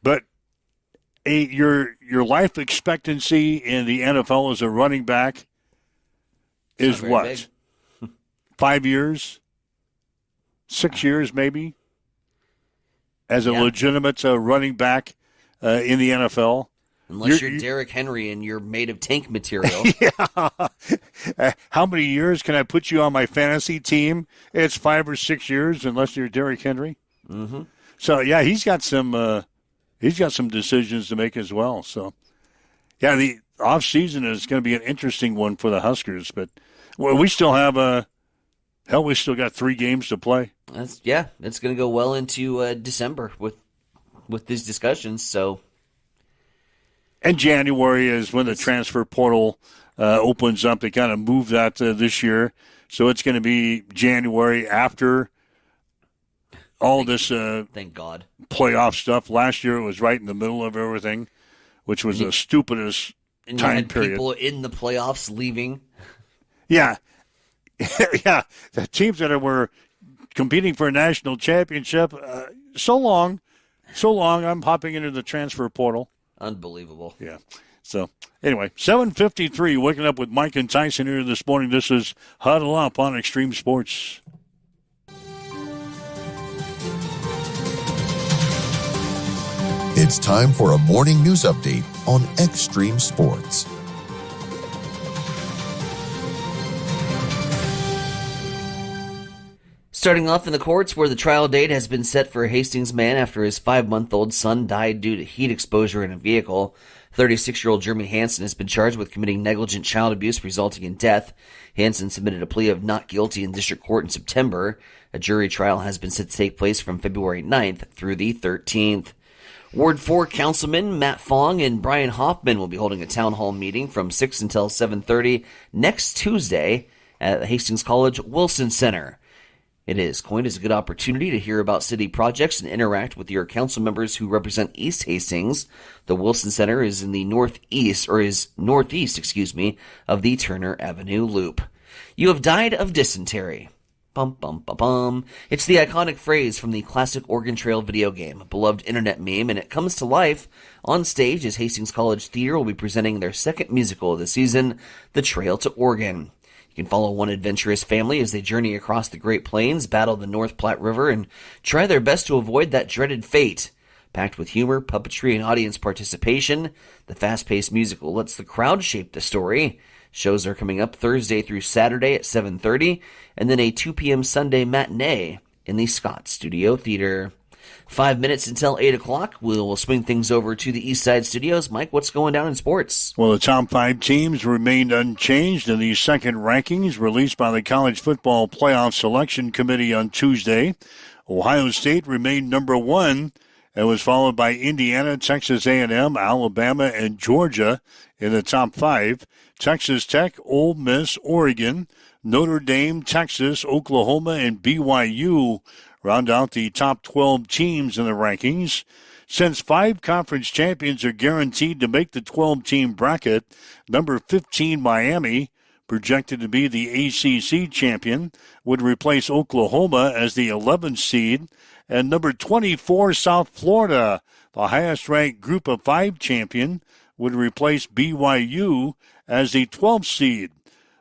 [SPEAKER 1] But your life expectancy in the NFL as a running back is what? 5 years? 6 years maybe? As a legitimate running back in the NFL.
[SPEAKER 2] Unless you're Derrick Henry and you're made of tank material.
[SPEAKER 1] Yeah. How many years can I put you on my fantasy team? It's 5 or 6 years, unless you're Derrick Henry.
[SPEAKER 2] Mm-hmm.
[SPEAKER 1] So yeah, he's got some decisions to make as well. So yeah, the off season is going to be an interesting one for the Huskers. But we still have we still got 3 games to play.
[SPEAKER 2] It's going to go well into December with these discussions. So.
[SPEAKER 1] And January is when the transfer portal opens up. They kind of move that this year. So it's going to be January after all this
[SPEAKER 2] thank God
[SPEAKER 1] playoff stuff. Last year it was right in the middle of everything, which was the stupidest
[SPEAKER 2] and
[SPEAKER 1] time
[SPEAKER 2] you had
[SPEAKER 1] period.
[SPEAKER 2] People in the playoffs leaving.
[SPEAKER 1] Yeah. Yeah. The teams that were competing for a national championship, so long, I'm hopping into the transfer portal.
[SPEAKER 2] Unbelievable.
[SPEAKER 1] Yeah. So, anyway, 7:53, waking up with Mike and Tyson here this morning. This is Huddle Up on Extreme Sports.
[SPEAKER 6] It's time for a morning news update on Extreme Sports.
[SPEAKER 2] Starting off in the courts, where the trial date has been set for a Hastings man after his 5-month-old son died due to heat exposure in a vehicle. 36-year-old Jeremy Hansen has been charged with committing negligent child abuse resulting in death. Hansen submitted a plea of not guilty in district court in September. A jury trial has been set to take place from February 9th through the 13th. Ward 4 Councilman Matt Fong and Brian Hoffman will be holding a town hall meeting from 6 until 7:30 next Tuesday at the Hastings College Wilson Center. It is coined as a good opportunity to hear about city projects and interact with your council members who represent East Hastings. The Wilson Center is in the northeast of the Turner Avenue Loop. You have died of dysentery. Bum, bum, bum, bum. It's the iconic phrase from the classic Oregon Trail video game, a beloved internet meme, and it comes to life on stage as Hastings College Theater will be presenting their second musical of the season, The Trail to Oregon. You can follow one adventurous family as they journey across the Great Plains, battle the North Platte River, and try their best to avoid that dreaded fate. Packed with humor, puppetry, and audience participation, the fast-paced musical lets the crowd shape the story. Shows are coming up Thursday through Saturday at 7:30, and then a 2 p.m. Sunday matinee in the Scott Studio Theater. 5 minutes until 8 o'clock. We'll swing things over to the East Side Studios. Mike, what's going down in sports?
[SPEAKER 1] Well, the top 5 teams remained unchanged in the second rankings released by the College Football Playoff Selection Committee on Tuesday. Ohio State remained number 1 and was followed by Indiana, Texas A&M, Alabama, and Georgia in the top 5. Texas Tech, Ole Miss, Oregon, Notre Dame, Texas, Oklahoma, and BYU round out the top 12 teams in the rankings. Since 5 conference champions are guaranteed to make the 12-team bracket, number 15 Miami, projected to be the ACC champion, would replace Oklahoma as the 11th seed, and number 24 South Florida, the highest-ranked Group of 5 champion, would replace BYU as the 12th seed.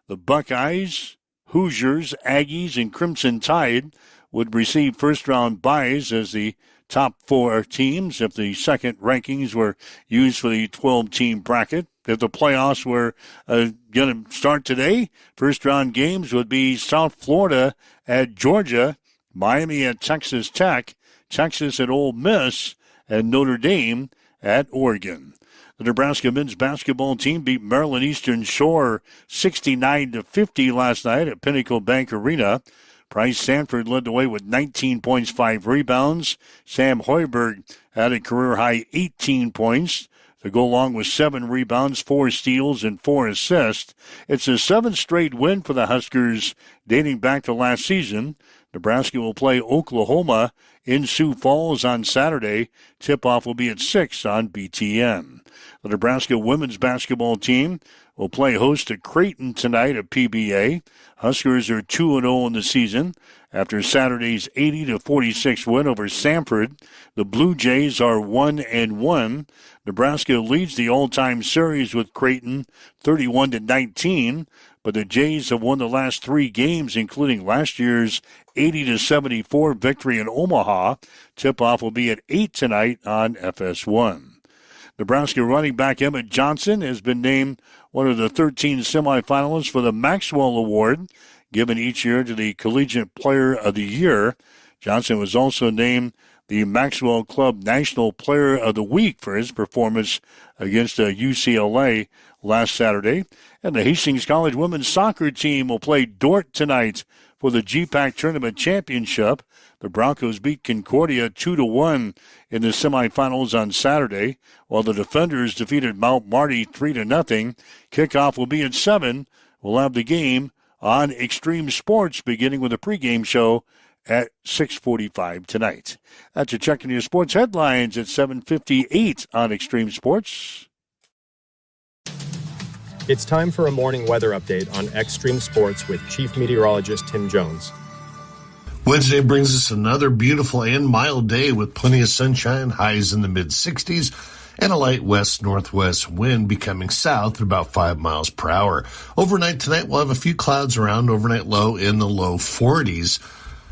[SPEAKER 1] The Buckeyes, Hoosiers, Aggies, and Crimson Tide would receive first-round byes as the top 4 teams if the second rankings were used for the 12-team bracket. If the playoffs were going to start today, first-round games would be South Florida at Georgia, Miami at Texas Tech, Texas at Ole Miss, and Notre Dame at Oregon. The Nebraska men's basketball team beat Maryland Eastern Shore 69-50 last night at Pinnacle Bank Arena. Price Sanford led the way with 19 points, 5 rebounds. Sam Hoiberg had a career-high 18 points to go along with 7 rebounds, 4 steals, and 4 assists. It's a 7th straight win for the Huskers dating back to last season. Nebraska will play Oklahoma in Sioux Falls on Saturday. Tip-off will be at 6 on BTN. The Nebraska women's basketball team will play host to Creighton tonight at PBA. Huskers are 2-0 in the season after Saturday's 80-46 win over Samford. The Blue Jays are 1-1. Nebraska leads the all-time series with Creighton 31-19, but the Jays have won the last 3 games, including last year's 80-74 victory in Omaha. Tip-off will be at 8 tonight on FS1. Nebraska running back Emmett Johnson has been named one of the 13 semifinalists for the Maxwell Award, given each year to the Collegiate Player of the Year. Johnson was also named the Maxwell Club National Player of the Week for his performance against UCLA last Saturday. And the Hastings College women's soccer team will play Dordt tonight for the GPAC Tournament Championship. The Broncos beat Concordia 2-1 in the semifinals on Saturday, while the Defenders defeated Mount Marty 3-0. Kickoff will be at 7. We'll have the game on Extreme Sports, beginning with a pregame show at 6:45 tonight. That's a check in your sports headlines at 7:58 on Extreme Sports.
[SPEAKER 7] It's time for a morning weather update on Extreme Sports with Chief Meteorologist Tim Jones.
[SPEAKER 8] Wednesday brings us another beautiful and mild day with plenty of sunshine, highs in the mid-60s, and a light west-northwest wind becoming south at about 5 miles per hour. Overnight tonight, we'll have a few clouds around, overnight low in the low 40s.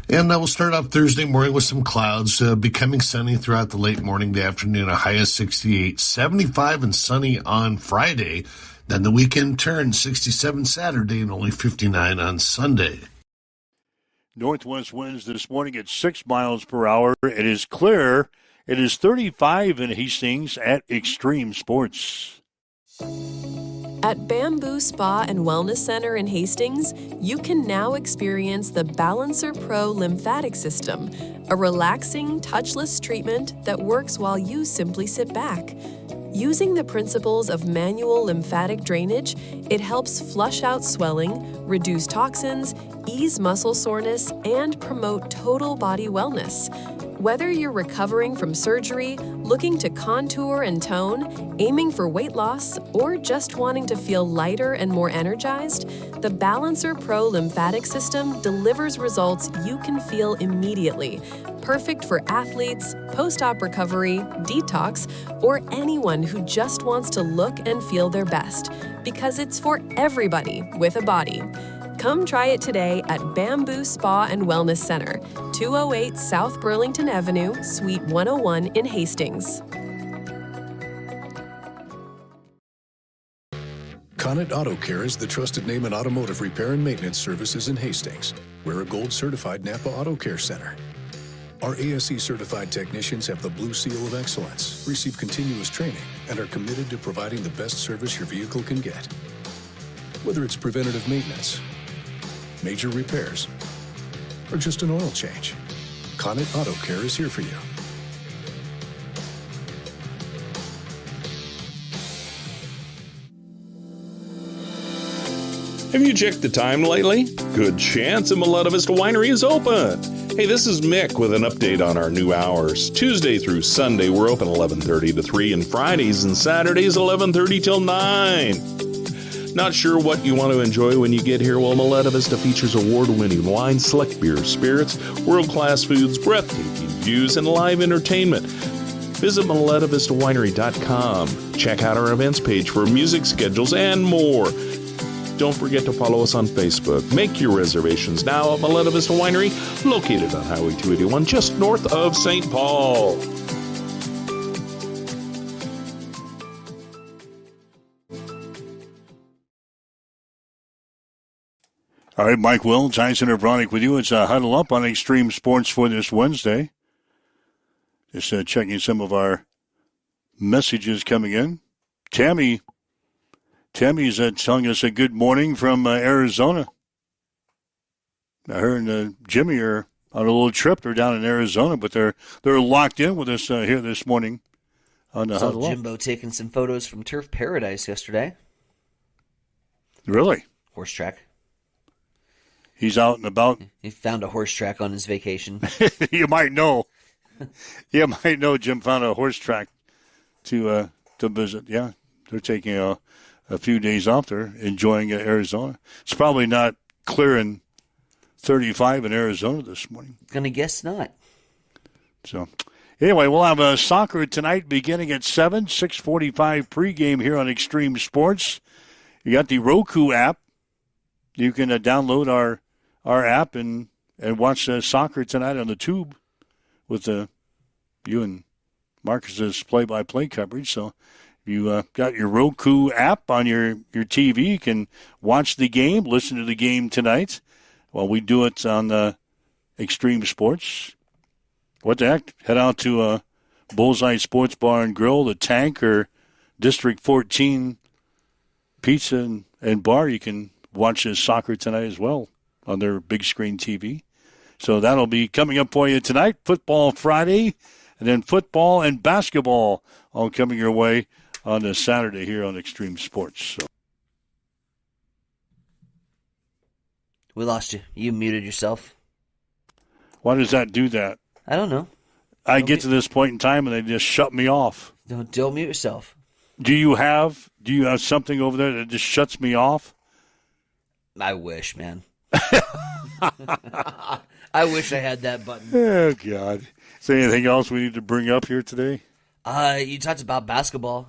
[SPEAKER 8] And we'll start off Thursday morning with some clouds, becoming sunny throughout the late morning to afternoon, a high of 68, 75 and sunny on Friday. Then the weekend turns 67 Saturday and only 59 on Sunday.
[SPEAKER 1] Northwest winds this morning at 6 miles per hour. It is clear. It is 35 in Hastings at Extreme Sports.
[SPEAKER 3] At Bamboo Spa and Wellness Center in Hastings, you can now experience the Balancer Pro lymphatic system, a relaxing, touchless treatment that works while you simply sit back. Using the principles of manual lymphatic drainage, it helps flush out swelling, reduce toxins, ease muscle soreness, and promote total body wellness. Whether you're recovering from surgery, looking to contour and tone, aiming for weight loss, or just wanting to feel lighter and more energized, the Balancer Pro lymphatic system delivers results you can feel immediately. Perfect for athletes, post-op recovery, detox, or anyone who just wants to look and feel their best, because it's for everybody with a body. Come try it today at Bamboo Spa and Wellness Center, 208 South Burlington Avenue, Suite 101 in Hastings.
[SPEAKER 4] Connet Auto Care is the trusted name in automotive repair and maintenance services in Hastings. We're a gold-certified Napa Auto Care Center. Our ASE certified technicians have the Blue Seal of Excellence, receive continuous training, and are committed to providing the best service your vehicle can get. Whether it's preventative maintenance, major repairs, or just an oil change, Connet Auto Care is here for you.
[SPEAKER 15] Have you checked the time lately? Good chance Maletta Vista Winery is open. Hey, this is Mick with an update on our new hours. Tuesday through Sunday, we're open 11:30 to 3, and Fridays and Saturdays 11:30 till 9. Not sure what you want to enjoy when you get here? Well, Maletta Vista features award-winning wine, select beer, spirits, world-class foods, breathtaking views, and live entertainment. Visit MalettaVistaWinery.com. Check out our events page for music schedules and more. Don't forget to follow us on Facebook. Make your reservations now at Maletta Vista Winery, located on Highway 281, just north of St. Paul.
[SPEAKER 1] All right, Mike Will, Tyson Abronic with you. It's a Huddle Up on Extreme Sports for this Wednesday. Just checking some of our messages coming in. Tammy's telling us a good morning from Arizona. Her and Jimmy are on a little trip. They're down in Arizona, but they're locked in with us here this morning on the Huddle Up.
[SPEAKER 2] Jimbo taking some photos from Turf Paradise yesterday.
[SPEAKER 1] Really?
[SPEAKER 2] Horse track.
[SPEAKER 1] He's out and about.
[SPEAKER 2] He found a horse track on his vacation.
[SPEAKER 1] You might know. You might know Jim found a horse track to visit. Yeah, they're taking a few days off there, enjoying Arizona. It's probably not clearing 35 in Arizona this morning.
[SPEAKER 2] Gonna guess not.
[SPEAKER 1] So, anyway, we'll have soccer tonight beginning at 7, 6:45 pregame here on Extreme Sports. You got the Roku app. You can download our app and watch soccer tonight on the tube with you and Marcus's play-by-play coverage. So if you got your Roku app on your TV, you can watch the game, listen to the game tonight while we do it on Extreme Sports. What the heck? Head out to Bullseye Sports Bar and Grill, the Tank, or District 14 Pizza and Bar. You can watch soccer tonight as well on their big screen TV. So that'll be coming up for you tonight. Football Friday, and then football and basketball all coming your way on a Saturday here on Extreme Sports. So.
[SPEAKER 2] We lost you. You muted yourself.
[SPEAKER 1] Why does that do that?
[SPEAKER 2] I don't know.
[SPEAKER 1] I get to this point in time and they just shut me off.
[SPEAKER 2] Don't mute yourself.
[SPEAKER 1] Do you have something over there that just shuts me off?
[SPEAKER 2] I wish, man. I wish I had that button.
[SPEAKER 1] Oh, God. Is there anything else we need to bring up here today?
[SPEAKER 2] You talked about basketball.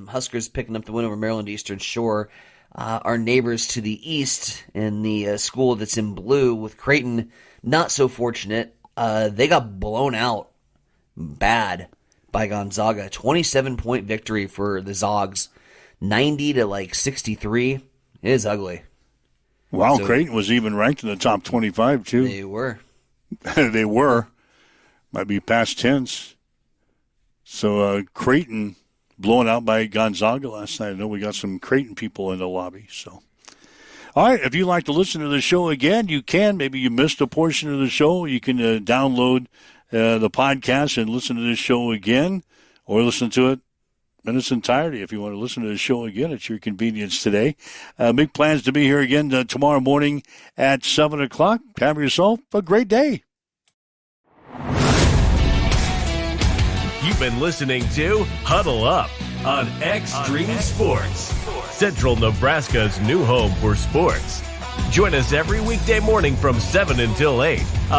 [SPEAKER 2] Huskers picking up the win over Maryland Eastern Shore. Our neighbors to the east in the school that's in blue with Creighton, not so fortunate. They got blown out bad by Gonzaga. 27-point victory for the Zogs. 90-63. It is ugly.
[SPEAKER 1] Wow, so, Creighton was even ranked in the top 25, too.
[SPEAKER 2] They were.
[SPEAKER 1] They were. Might be past tense. So Creighton blown out by Gonzaga last night. I know we got some Creighton people in the lobby. So, all right, if you'd like to listen to the show again, you can. Maybe you missed a portion of the show. You can download the podcast and listen to this show again, or listen to it in its entirety if you want to listen to the show again at your convenience today. Make plans to be here again tomorrow morning at 7 o'clock. Have yourself a great day.
[SPEAKER 16] You've been listening to Huddle Up on Extreme Sports, Central Nebraska's new home for sports. Join us every weekday morning from 7 until 8 on